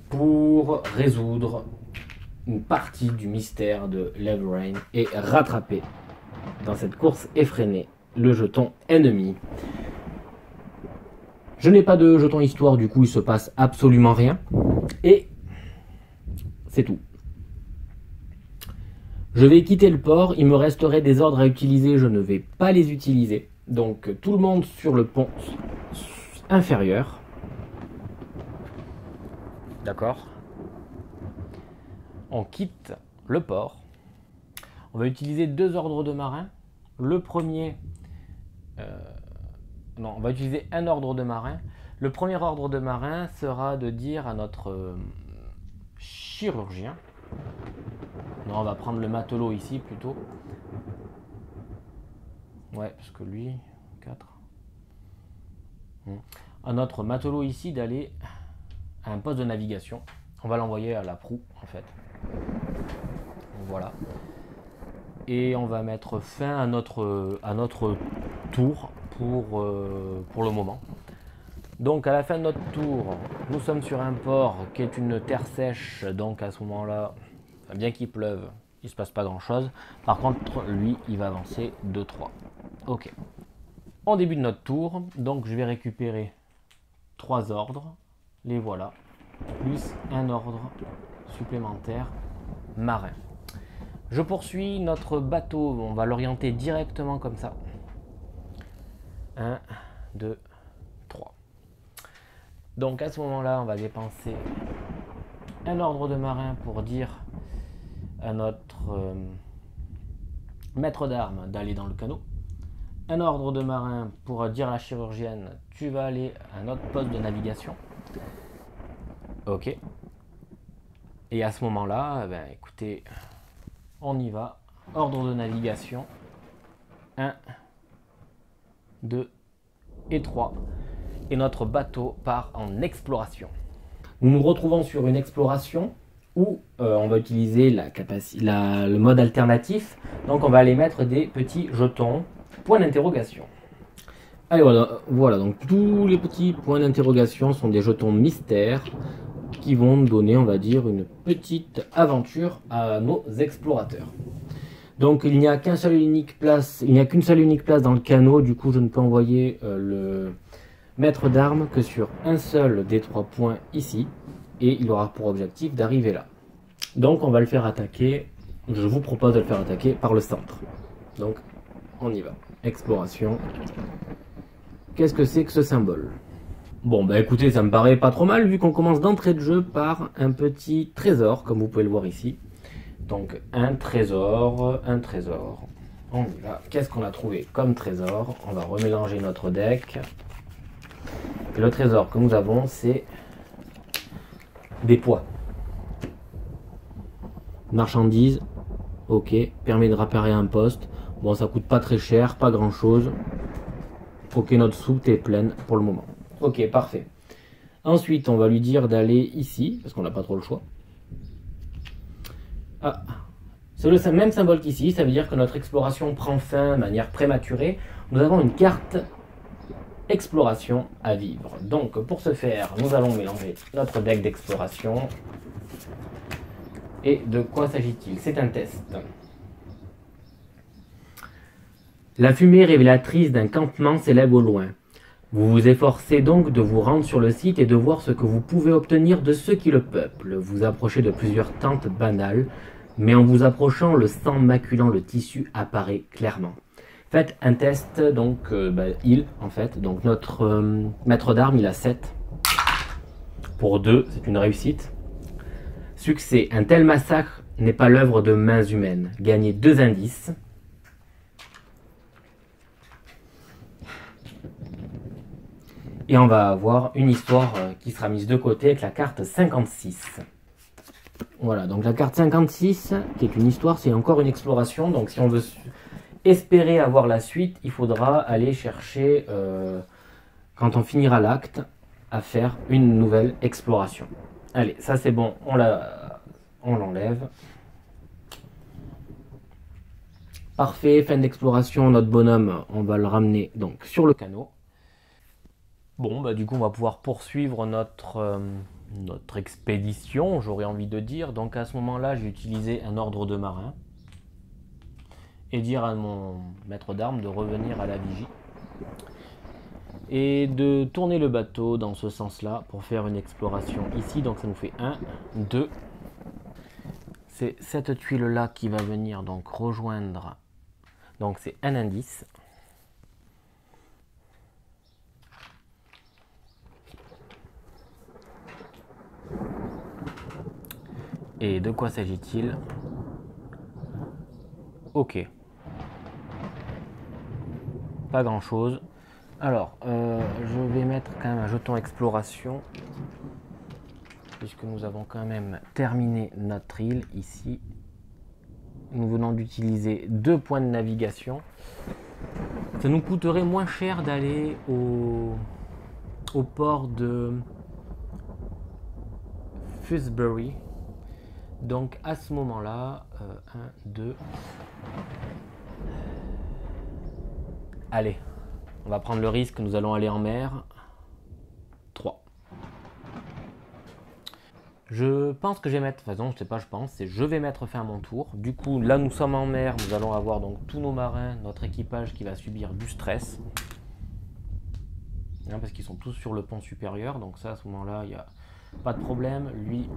Pour résoudre une partie du mystère de Leverain et rattraper dans cette course effrénée le jeton ennemi. Je n'ai pas de jeton histoire, du coup il se passe absolument rien. Et c'est tout. Je vais quitter le port, il me resterait des ordres à utiliser, je ne vais pas les utiliser. Donc tout le monde sur le pont inférieur. D'accord. On quitte le port. On va utiliser 2 ordres de marins. Le premier... non, on va utiliser un ordre de marin. Le premier ordre de marin sera de dire à notre chirurgien... Non, on va prendre le matelot ici plutôt. Ouais, parce que lui... 4. À notre matelot ici d'aller à un poste de navigation. On va l'envoyer à la proue en fait. Voilà. Et on va mettre fin à notre tour pour le moment. Donc à la fin de notre tour, nous sommes sur un port qui est une terre sèche. Donc à ce moment-là, bien qu'il pleuve, il ne se passe pas grand-chose. Par contre, lui, il va avancer 2-3. Ok. En début de notre tour, donc je vais récupérer 3 ordres. Les voilà. Plus un ordre supplémentaire marin. Je poursuis notre bateau, on va l'orienter directement comme ça. 1, 2, 3. Donc à ce moment-là, on va dépenser un ordre de marin pour dire à notre maître d'armes d'aller dans le canot. Un ordre de marin pour dire à la chirurgienne, tu vas aller à notre poste de navigation. Ok. Et à ce moment-là, ben, écoutez, on y va. Ordre de navigation. 1, 2 et 3. Et notre bateau part en exploration. Nous nous retrouvons sur une exploration où on va utiliser le mode alternatif. Donc on va aller mettre des petits jetons. Point d'interrogation. Allez, voilà, donc tous les petits points d'interrogation sont des jetons mystères qui vont donner, on va dire, une petite aventure à nos explorateurs. Donc il n'y a qu'une seule et unique place dans le canot, du coup je ne peux envoyer le maître d'armes que sur un seul des 3 points ici, et il aura pour objectif d'arriver là. Donc on va le faire attaquer, je vous propose de le faire attaquer par le centre. Donc on y va. Exploration. Qu'est-ce que c'est que ce symbole? Bon, bah écoutez, ça me paraît pas trop mal vu qu'on commence d'entrée de jeu par un petit trésor, comme vous pouvez le voir ici. Donc un trésor. On y va. Qu'est-ce qu'on a trouvé comme trésor? On va remélanger notre deck. Et le trésor que nous avons, c'est des poids. Marchandises. Ok. Permet de réparer un poste. Bon, ça coûte pas très cher, pas grand chose. Ok, notre soupe est pleine pour le moment. Ok, parfait. Ensuite, on va lui dire d'aller ici, parce qu'on n'a pas trop le choix. Ah, c'est le même symbole qu'ici, ça veut dire que notre exploration prend fin de manière prématurée. Nous avons une carte exploration à vivre. Donc, pour ce faire, nous allons mélanger notre deck d'exploration. Et de quoi s'agit-il? C'est un test. La fumée révélatrice d'un campement s'élève au loin. Vous vous efforcez donc de vous rendre sur le site et de voir ce que vous pouvez obtenir de ceux qui le peuplent. Vous approchez de plusieurs tentes banales, mais en vous approchant, le sang maculant le tissu apparaît clairement. Faites un test, donc en fait, donc notre maître d'armes, il a 7. Pour 2, c'est une réussite. Succès, un tel massacre n'est pas l'œuvre de mains humaines. Gagnez 2 indices. Et on va avoir une histoire qui sera mise de côté avec la carte 56. Voilà, donc la carte 56, qui est une histoire, c'est encore une exploration. Donc si on veut espérer avoir la suite, il faudra aller chercher, quand on finira l'acte, à faire une nouvelle exploration. Allez, ça c'est bon, on l'enlève. Parfait, fin d'exploration, notre bonhomme, on va le ramener donc sur le canot. Bon, bah du coup, on va pouvoir poursuivre notre expédition, j'aurais envie de dire. Donc à ce moment-là, j'ai utilisé un ordre de marin et dire à mon maître d'armes de revenir à la vigie et de tourner le bateau dans ce sens-là pour faire une exploration ici. Donc ça nous fait 1, 2 c'est cette tuile là qui va venir donc rejoindre, donc c'est un indice. Et de quoi s'agit-il? Ok. Pas grand chose. Alors, je vais mettre quand même un jeton exploration, puisque nous avons quand même terminé notre île ici. Nous venons d'utiliser 2 points de navigation. Ça nous coûterait moins cher d'aller au port de Fusbury. Donc à ce moment-là, 1, 2... Allez, on va prendre le risque, nous allons aller en mer. 3. Je pense que je vais mettre, enfin non, je sais pas, je pense, c'est je vais mettre fin à mon tour. Du coup, là nous sommes en mer, nous allons avoir donc tous nos marins, notre équipage qui va subir du stress. Hein, parce qu'ils sont tous sur le pont supérieur, donc ça à ce moment-là, il n'y a pas de problème. Lui,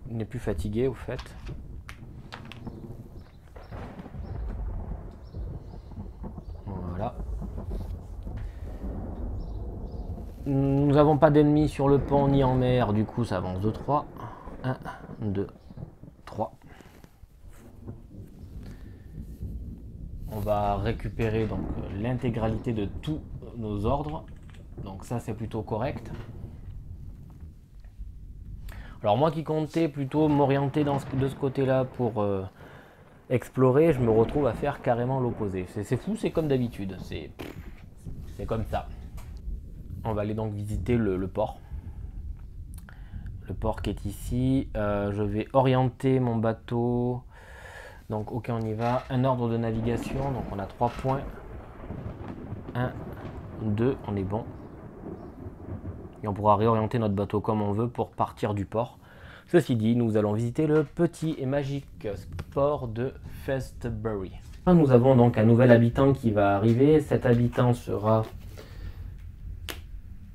il n'est plus fatigué au fait. Voilà. Nous n'avons pas d'ennemis sur le pont ni en mer, du coup ça avance de 3. 1, 2, 3. On va récupérer donc l'intégralité de tous nos ordres. Donc ça c'est plutôt correct. Alors moi qui comptais plutôt m'orienter de ce côté-là pour explorer, je me retrouve à faire carrément l'opposé. C'est fou, c'est comme d'habitude. C'est comme ça. On va aller donc visiter le port. Le port qui est ici. Je vais orienter mon bateau. Donc ok, on y va. Un ordre de navigation. Donc on a 3 points. 1, 2, on est bon. Et on pourra réorienter notre bateau comme on veut pour partir du port. Ceci dit, nous allons visiter le petit et magique port de Festbury. Nous avons donc un nouvel habitant qui va arriver. Cet habitant sera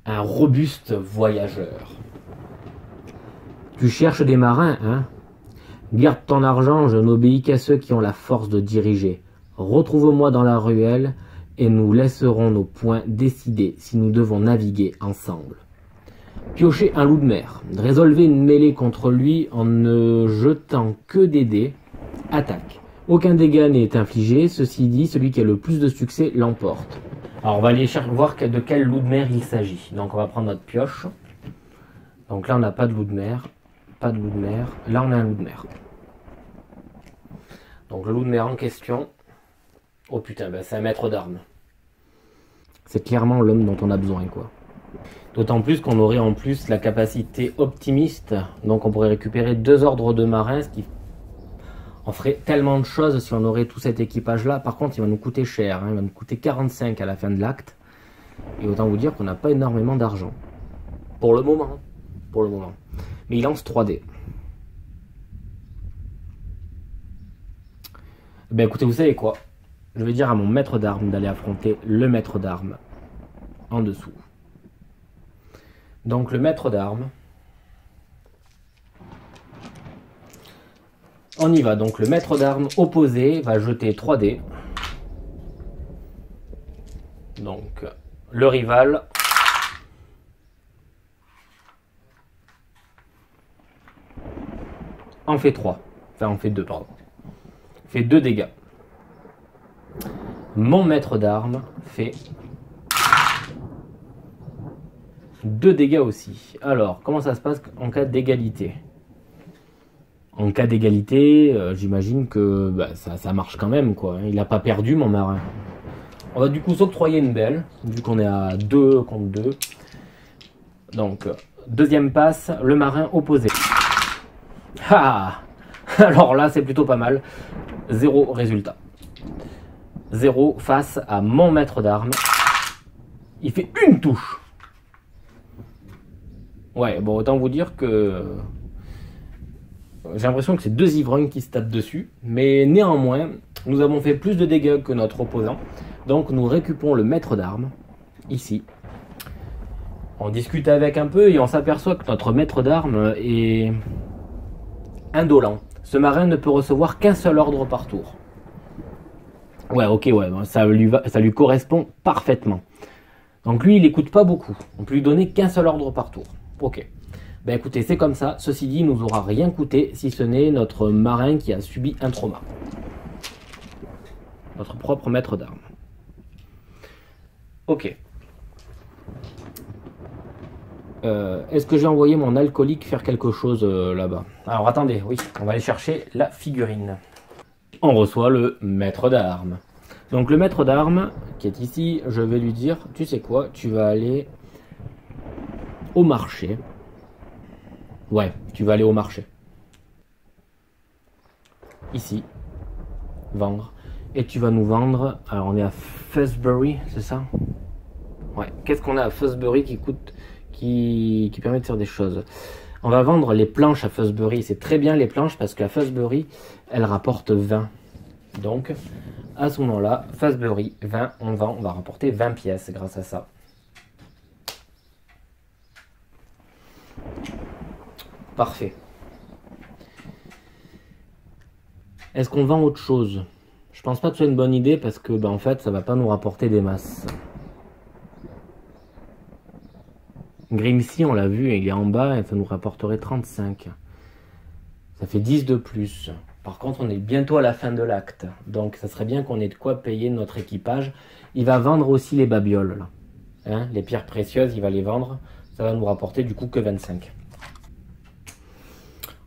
un robuste voyageur. Tu cherches des marins, hein? Garde ton argent, je n'obéis qu'à ceux qui ont la force de diriger. Retrouve-moi dans la ruelle et nous laisserons nos points décider si nous devons naviguer ensemble. Piochez un loup de mer. Résolvez une mêlée contre lui en ne jetant que des dés. Attaque. Aucun dégât n'est infligé. Ceci dit, celui qui a le plus de succès l'emporte. Alors on va aller voir de quel loup de mer il s'agit. Donc on va prendre notre pioche. Donc là on n'a pas de loup de mer. Pas de loup de mer. Là on a un loup de mer. Donc le loup de mer en question. Oh putain, ben c'est un maître d'armes. C'est clairement l'homme dont on a besoin, quoi. D'autant plus qu'on aurait en plus la capacité optimiste. Donc on pourrait récupérer 2 ordres de marins, ce qui en ferait tellement de choses si on aurait tout cet équipage là. Par contre il va nous coûter cher, hein. Il va nous coûter 45 à la fin de l'acte. Et autant vous dire qu'on n'a pas énormément d'argent. Pour le moment. Pour le moment. Mais il lance 3 dés. Ben écoutez, vous savez quoi? Je vais dire à mon maître d'armes d'aller affronter le maître d'armes en dessous. Donc le maître d'armes, on y va. Donc le maître d'armes opposé va jeter 3 dés. Donc le rival en fait 3. Enfin en fait 2, pardon. Fait 2 dégâts. Mon maître d'armes fait 2 dégâts aussi. Alors, comment ça se passe en cas d'égalité? En cas d'égalité, j'imagine que bah, ça marche quand même, quoi. Il n'a pas perdu, mon marin. On va du coup s'octroyer une belle, vu qu'on est à 2 contre 2. Donc, deuxième passe, le marin opposé. Ah! Alors là, c'est plutôt pas mal. 0 résultat. 0 face à mon maître d'armes. Il fait une touche. Ouais, bon, autant vous dire que j'ai l'impression que c'est 2 ivrognes qui se tapent dessus. Mais néanmoins, nous avons fait plus de dégâts que notre opposant. Donc nous récupérons le maître d'armes, ici. On discute avec un peu et on s'aperçoit que notre maître d'armes est indolent. Ce marin ne peut recevoir qu'un seul ordre par tour. Ouais, ok, ouais, ça lui correspond parfaitement. Donc lui, il n'écoute pas beaucoup. On peut lui donner qu'un seul ordre par tour. Ok. Ben écoutez, c'est comme ça. Ceci dit, il nous aura rien coûté, si ce n'est notre marin qui a subi un trauma. Notre propre maître d'armes. Ok. Est-ce que j'ai envoyé mon alcoolique faire quelque chose là-bas? Alors attendez, oui, on va aller chercher la figurine. On reçoit le maître d'armes. Donc le maître d'armes qui est ici, je vais lui dire, tu sais quoi, tu vas aller au marché. Ouais, tu vas aller au marché. Ici, vendre. Et tu vas nous vendre, alors on est à Fusbury, c'est ça? Ouais, qu'est-ce qu'on a à Fusbury qui permet de faire des choses? On va vendre les planches à Fusbury. C'est très bien les planches parce qu'à Fusbury, elles rapportent 20. Donc, à ce moment-là, Fusbury, 20, on va rapporter 20 pièces grâce à ça. Parfait. Est-ce qu'on vend autre chose? Je pense pas que ce soit une bonne idée parce que, en fait, ça va pas nous rapporter des masses. Grimsy, on l'a vu, il est en bas et ça nous rapporterait 35. Ça fait 10 de plus. Par contre, on est bientôt à la fin de l'acte. Donc, ça serait bien qu'on ait de quoi payer notre équipage. Il va vendre aussi les babioles, là. Hein, les pierres précieuses, il va les vendre. Ça va nous rapporter du coup que 25.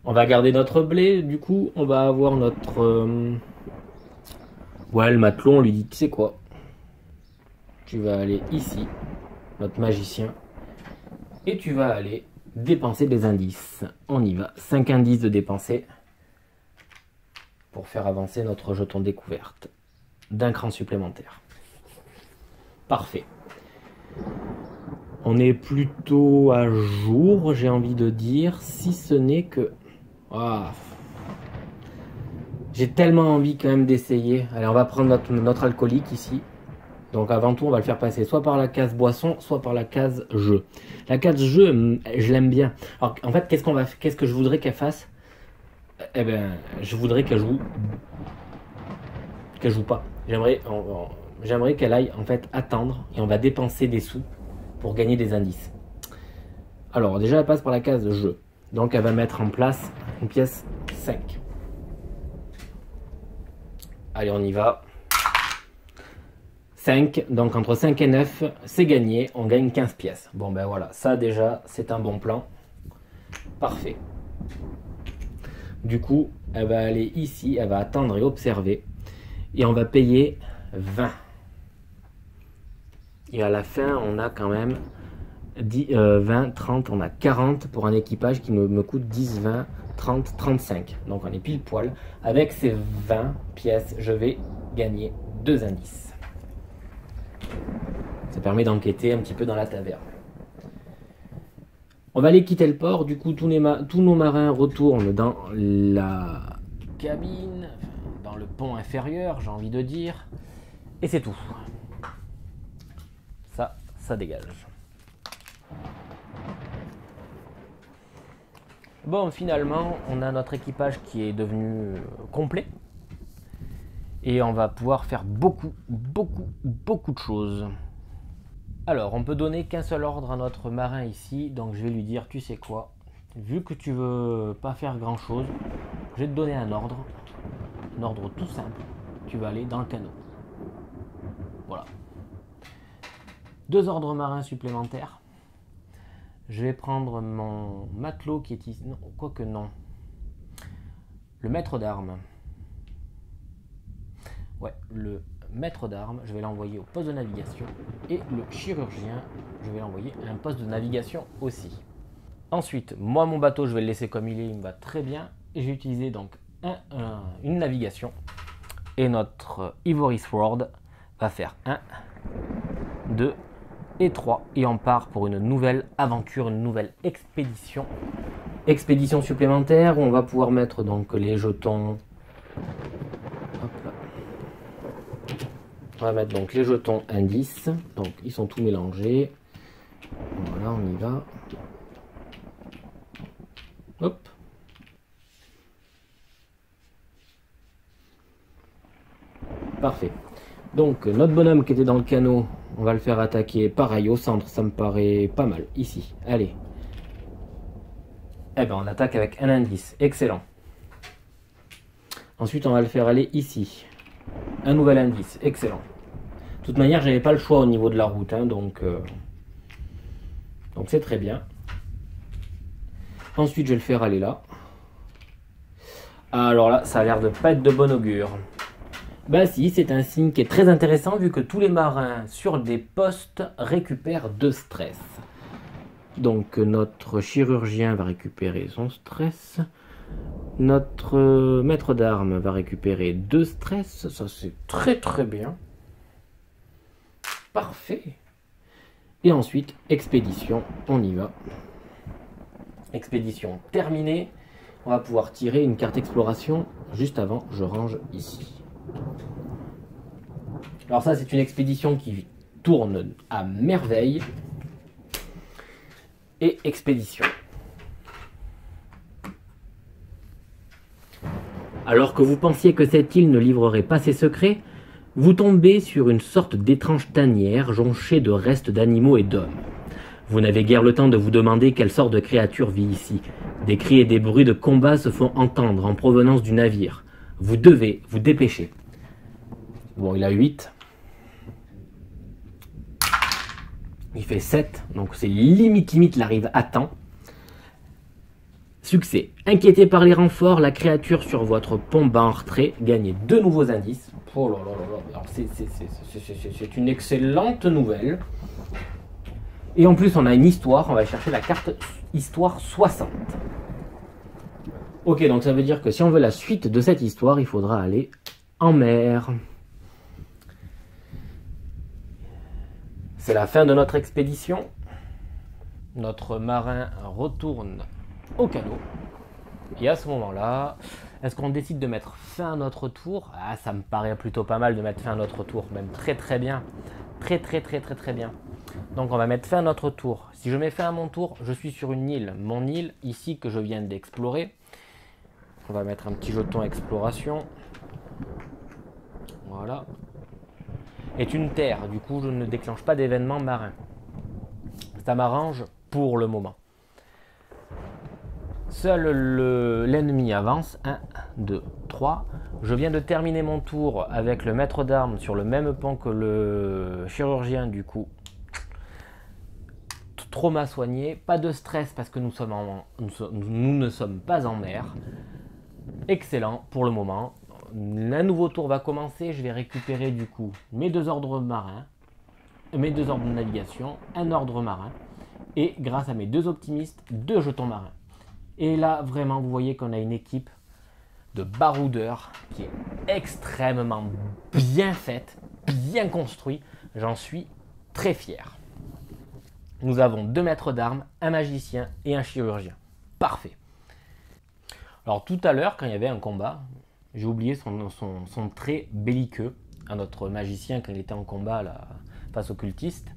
On va garder notre blé. Du coup, on va avoir notre... Ouais, le matelot, on lui dit, tu sais quoi? Tu vas aller ici, notre magicien. Et tu vas aller dépenser des indices. On y va. 5 indices de dépenser pour faire avancer notre jeton découverte d'un cran supplémentaire. Parfait. On est plutôt à jour, j'ai envie de dire, si ce n'est que... Ah, j'ai tellement envie quand même d'essayer. Allez, on va prendre notre alcoolique ici. Donc avant tout, on va le faire passer soit par la case boisson, soit par la case jeu. La case jeu, je l'aime bien. Alors en fait, qu'est-ce que je voudrais qu'elle fasse? Eh ben, je voudrais qu'elle joue pas. J'aimerais qu'elle aille en fait attendre et on va dépenser des sous pour gagner des indices. Alors déjà, elle passe par la case jeu. Donc elle va mettre en place une pièce 5. Allez, on y va. 5, donc entre 5 et 9, c'est gagné, on gagne 15 pièces. Bon ben voilà, ça déjà, c'est un bon plan. Parfait. Du coup, elle va aller ici, elle va attendre et observer. Et on va payer 20. Et à la fin, on a quand même 20, 30, on a 40 pour un équipage qui me coûte 10, 20, 30, 35. Donc on est pile poil. Avec ces 20 pièces, je vais gagner 2 indices. Ça permet d'enquêter un petit peu dans la taverne. On va aller quitter le port. Du coup, tous nos marins retournent dans la cabine, dans le pont inférieur, j'ai envie de dire. Et c'est tout. Ça dégage. Bon, finalement, on a notre équipage qui est devenu complet. Et on va pouvoir faire beaucoup de choses. Alors, on peut donner qu'un seul ordre à notre marin ici. Donc, je vais lui dire, tu sais quoi? Vu que tu veux pas faire grand chose, je vais te donner un ordre. Un ordre tout simple. Tu vas aller dans le canot. Voilà. 2 ordres marins supplémentaires. Je vais prendre mon matelot qui est ici. Non, quoique non. Le maître d'armes. Ouais, le maître d'armes, je vais l'envoyer au poste de navigation. Et le chirurgien, je vais l'envoyer à un poste de navigation aussi. Ensuite, moi, mon bateau, je vais le laisser comme il me va très bien. Et j'ai utilisé donc une navigation. Et notre Ivory Sword va faire 1, 2 et 3. Et on part pour une nouvelle aventure, une nouvelle expédition. Expédition supplémentaire où on va pouvoir mettre donc les jetons. Hop là. On va mettre donc les jetons indices. Donc ils sont tous mélangés. Voilà, on y va. Hop. Parfait. Donc notre bonhomme qui était dans le canot, on va le faire attaquer pareil au centre, ça me paraît pas mal. Ici, allez. Eh ben on attaque avec un indice, excellent. Ensuite on va le faire aller ici. Un nouvel indice, excellent. De toute manière j'avais pas le choix au niveau de la route, hein, donc c'est très bien. Ensuite je vais le faire aller là. Alors là ça a l'air de pas être de bon augure. Bah si, c'est un signe qui est très intéressant vu que tous les marins sur des postes récupèrent 2 stress. Donc notre chirurgien va récupérer son stress. Notre maître d'armes va récupérer 2 stress. Ça c'est très très bien. Parfait. Et ensuite, expédition, on y va. Expédition terminée. On va pouvoir tirer une carte exploration. Juste avant, je range ici. Alors ça, c'est une expédition qui tourne à merveille. Et expédition. Alors que vous pensiez que cette île ne livrerait pas ses secrets, vous tombez sur une sorte d'étrange tanière jonchée de restes d'animaux et d'hommes. Vous n'avez guère le temps de vous demander quelle sorte de créature vit ici. Des cris et des bruits de combat se font entendre en provenance du navire. Vous devez vous dépêcher. Bon, il a 8. Il fait 7, donc c'est limite, il arrive à temps. Succès. Inquiété par les renforts, la créature sur votre pont bat en retrait. Gagnez 2 nouveaux indices. Oh là là là là, c'est une excellente nouvelle. Et en plus, on a une histoire. On va chercher la carte histoire 60. Ok, donc ça veut dire que si on veut la suite de cette histoire, il faudra aller en mer. C'est la fin de notre expédition. Notre marin retourne au canot. Et à ce moment-là, est-ce qu'on décide de mettre fin à notre tour? Ah, ça me paraît plutôt pas mal de mettre fin à notre tour, même très très bien. Très bien. Donc on va mettre fin à notre tour. Si je mets fin à mon tour, je suis sur une île. Mon île, ici, que je viens d'explorer. On va mettre un petit jeton exploration. Voilà. Est une terre, du coup je ne déclenche pas d'événements marins. Ça m'arrange pour le moment. Seul l'ennemi avance. 1, 2, 3. Je viens de terminer mon tour avec le maître d'armes sur le même pont que le chirurgien, du coup. Trauma soigné. Pas de stress parce que nous ne sommes pas en mer. Excellent pour le moment. Un nouveau tour va commencer. Je vais récupérer du coup mes 2 ordres marins, mes 2 ordres de navigation, un ordre marin. Et grâce à mes 2 optimistes, 2 jetons marins. Et là, vraiment, vous voyez qu'on a une équipe de baroudeurs qui est extrêmement bien faite, bien construite. J'en suis très fier. Nous avons 2 maîtres d'armes, un magicien et un chirurgien. Parfait. Alors tout à l'heure, quand il y avait un combat, j'ai oublié son trait belliqueux à notre magicien quand il était en combat là, face au cultiste.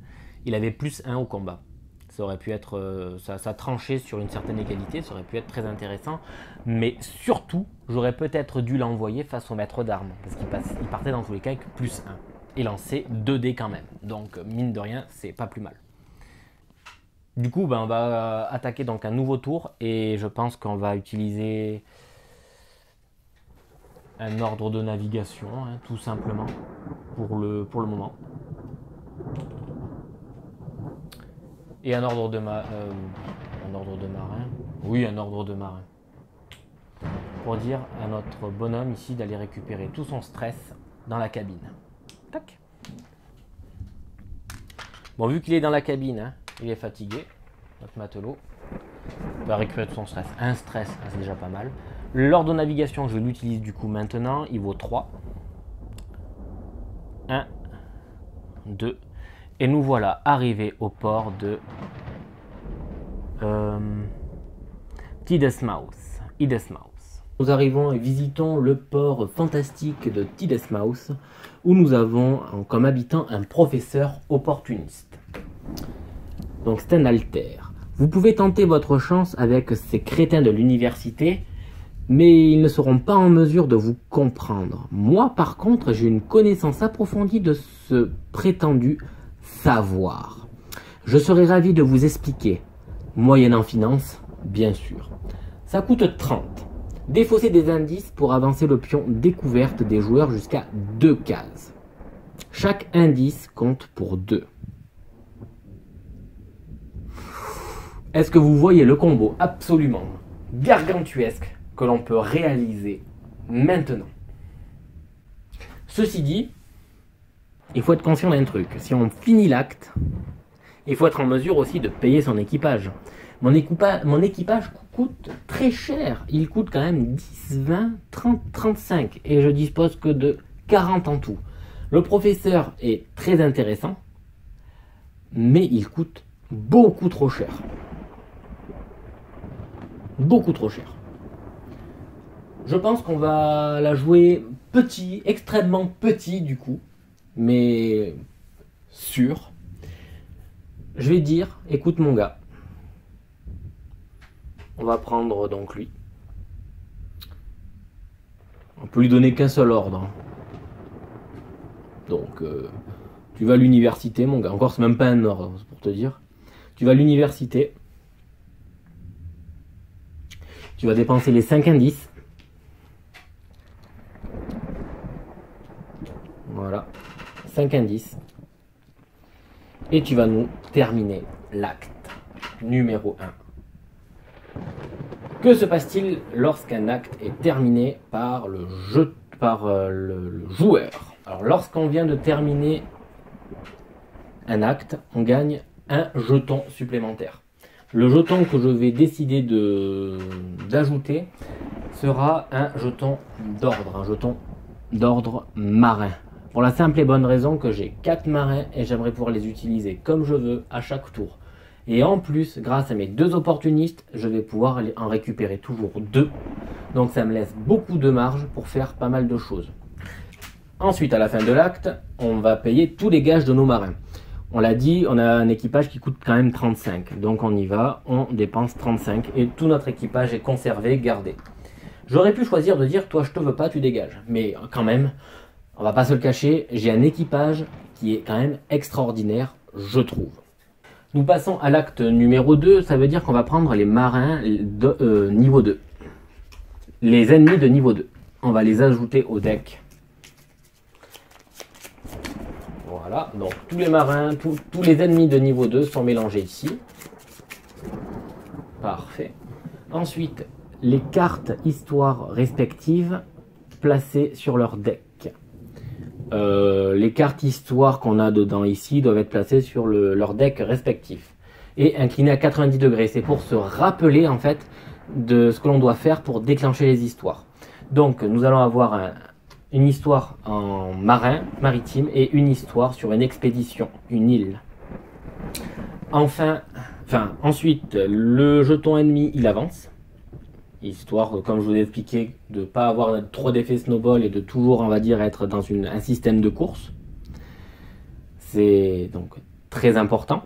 Il avait +1 au combat. Ça aurait pu être, ça tranchait sur une certaine égalité, ça aurait pu être très intéressant. Mais surtout, j'aurais peut-être dû l'envoyer face au maître d'armes. Parce qu'il partait dans tous les cas avec +1. Et lançait 2 dés quand même. Donc mine de rien, c'est pas plus mal. Du coup, on va attaquer donc un nouveau tour. Et je pense qu'on va utiliser un ordre de navigation, hein, tout simplement, pour le moment. Et un ordre de marin. Oui, un ordre de marin. Pour dire à notre bonhomme ici d'aller récupérer tout son stress dans la cabine. Tac. Bon, vu qu'il est dans la cabine, hein, il est fatigué. Notre matelot va récupérer tout son stress. Un stress, hein, c'est déjà pas mal. L'ordre de navigation, je l'utilise du coup maintenant. Il vaut 3. 1, 2. Et nous voilà arrivés au port de Tidesmouth. Nous arrivons et visitons le port fantastique de Tidesmouth, où nous avons comme habitant un professeur opportuniste. Donc c'est un alter. Vous pouvez tenter votre chance avec ces crétins de l'université mais ils ne seront pas en mesure de vous comprendre. Moi, par contre, j'ai une connaissance approfondie de ce prétendu savoir. Je serai ravi de vous expliquer, moyennant finance, bien sûr. Ça coûte 30. Défausser des indices pour avancer le pion découverte des joueurs jusqu'à 2 cases. Chaque indice compte pour 2. Est-ce que vous voyez le combo absolument gargantuesque que l'on peut réaliser maintenant? Ceci dit, il faut être conscient d'un truc. Si on finit l'acte, il faut être en mesure aussi de payer son équipage. Mon équipage coûte très cher. Il coûte quand même 10, 20, 30, 35. Et je dispose que de 40 en tout. Le professeur est très intéressant, mais il coûte beaucoup trop cher. Beaucoup trop cher. Je pense qu'on va la jouer petit, extrêmement petit du coup, mais sûr. Je vais dire, écoute mon gars, on va prendre donc lui. On peut lui donner qu'un seul ordre. Donc, tu vas à l'université mon gars, encore c'est même pas un ordre, c'est pour te dire. Tu vas à l'université. Tu vas dépenser les 5 indices. Voilà. 5 indices. Et tu vas nous terminer l'acte numéro 1. Que se passe-t-il lorsqu'un acte est terminé par le joueur? Alors lorsqu'on vient de terminer un acte, on gagne un jeton supplémentaire. Le jeton que je vais décider d'ajouter sera un jeton d'ordre marin. Pour la simple et bonne raison que j'ai 4 marins et j'aimerais pouvoir les utiliser comme je veux à chaque tour. Et en plus, grâce à mes 2 opportunistes, je vais pouvoir en récupérer toujours 2. Donc ça me laisse beaucoup de marge pour faire pas mal de choses. Ensuite, à la fin de l'acte, on va payer tous les gages de nos marins. On l'a dit, on a un équipage qui coûte quand même 35. Donc on y va, on dépense 35 et tout notre équipage est conservé, gardé. J'aurais pu choisir de dire, toi je te veux pas, tu dégages. Mais quand même, on va pas se le cacher, j'ai un équipage qui est quand même extraordinaire, je trouve. Nous passons à l'acte numéro 2, ça veut dire qu'on va prendre les marins de niveau 2. Les ennemis de niveau 2. On va les ajouter au deck. Voilà, donc tous les marins, tous les ennemis de niveau 2 sont mélangés ici. Parfait. Ensuite, les cartes histoire respectives placées sur leur deck. Les cartes histoire qu'on a dedans ici doivent être placées sur leur deck respectif. Et inclinées à 90 degrés. C'est pour se rappeler en fait de ce que l'on doit faire pour déclencher les histoires. Donc nous allons avoir une histoire en maritime et une histoire sur une expédition, une île. Ensuite, le jeton ennemi, il avance. Histoire, comme je vous ai expliqué, de ne pas avoir trop d'effet snowball et de toujours, on va dire, être dans un système de course. C'est donc très important.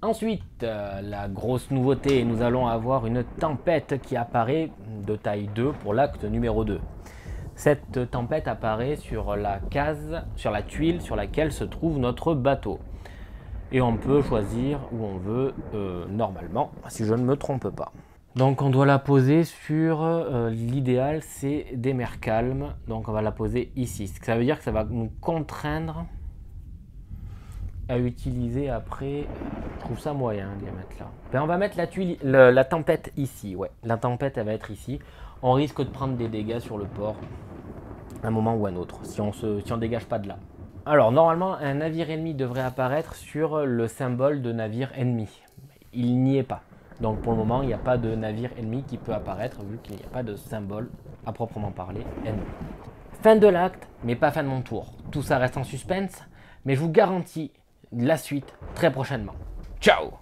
Ensuite, la grosse nouveauté, nous allons avoir une tempête qui apparaît de taille 2 pour l'acte numéro 2. Cette tempête apparaît sur la tuile sur laquelle se trouve notre bateau. Et on peut choisir où on veut normalement, si je ne me trompe pas. Donc on doit la poser sur, l'idéal c'est des mers calmes, donc on va la poser ici. Ça veut dire que ça va nous contraindre à utiliser après, je trouve ça moyen de les mettre là. Ben, on va mettre la tempête ici, ouais. La tempête elle va être ici. On risque de prendre des dégâts sur le port à un moment ou à un autre, si on dégage pas de là. Alors normalement un navire ennemi devrait apparaître sur le symbole de navire ennemi. Il n'y est pas. Donc pour le moment il n'y a pas de navire ennemi qui peut apparaître vu qu'il n'y a pas de symbole à proprement parler ennemi. Fin de l'acte, mais pas fin de mon tour. Tout ça reste en suspense, mais je vous garantis la suite très prochainement. Ciao!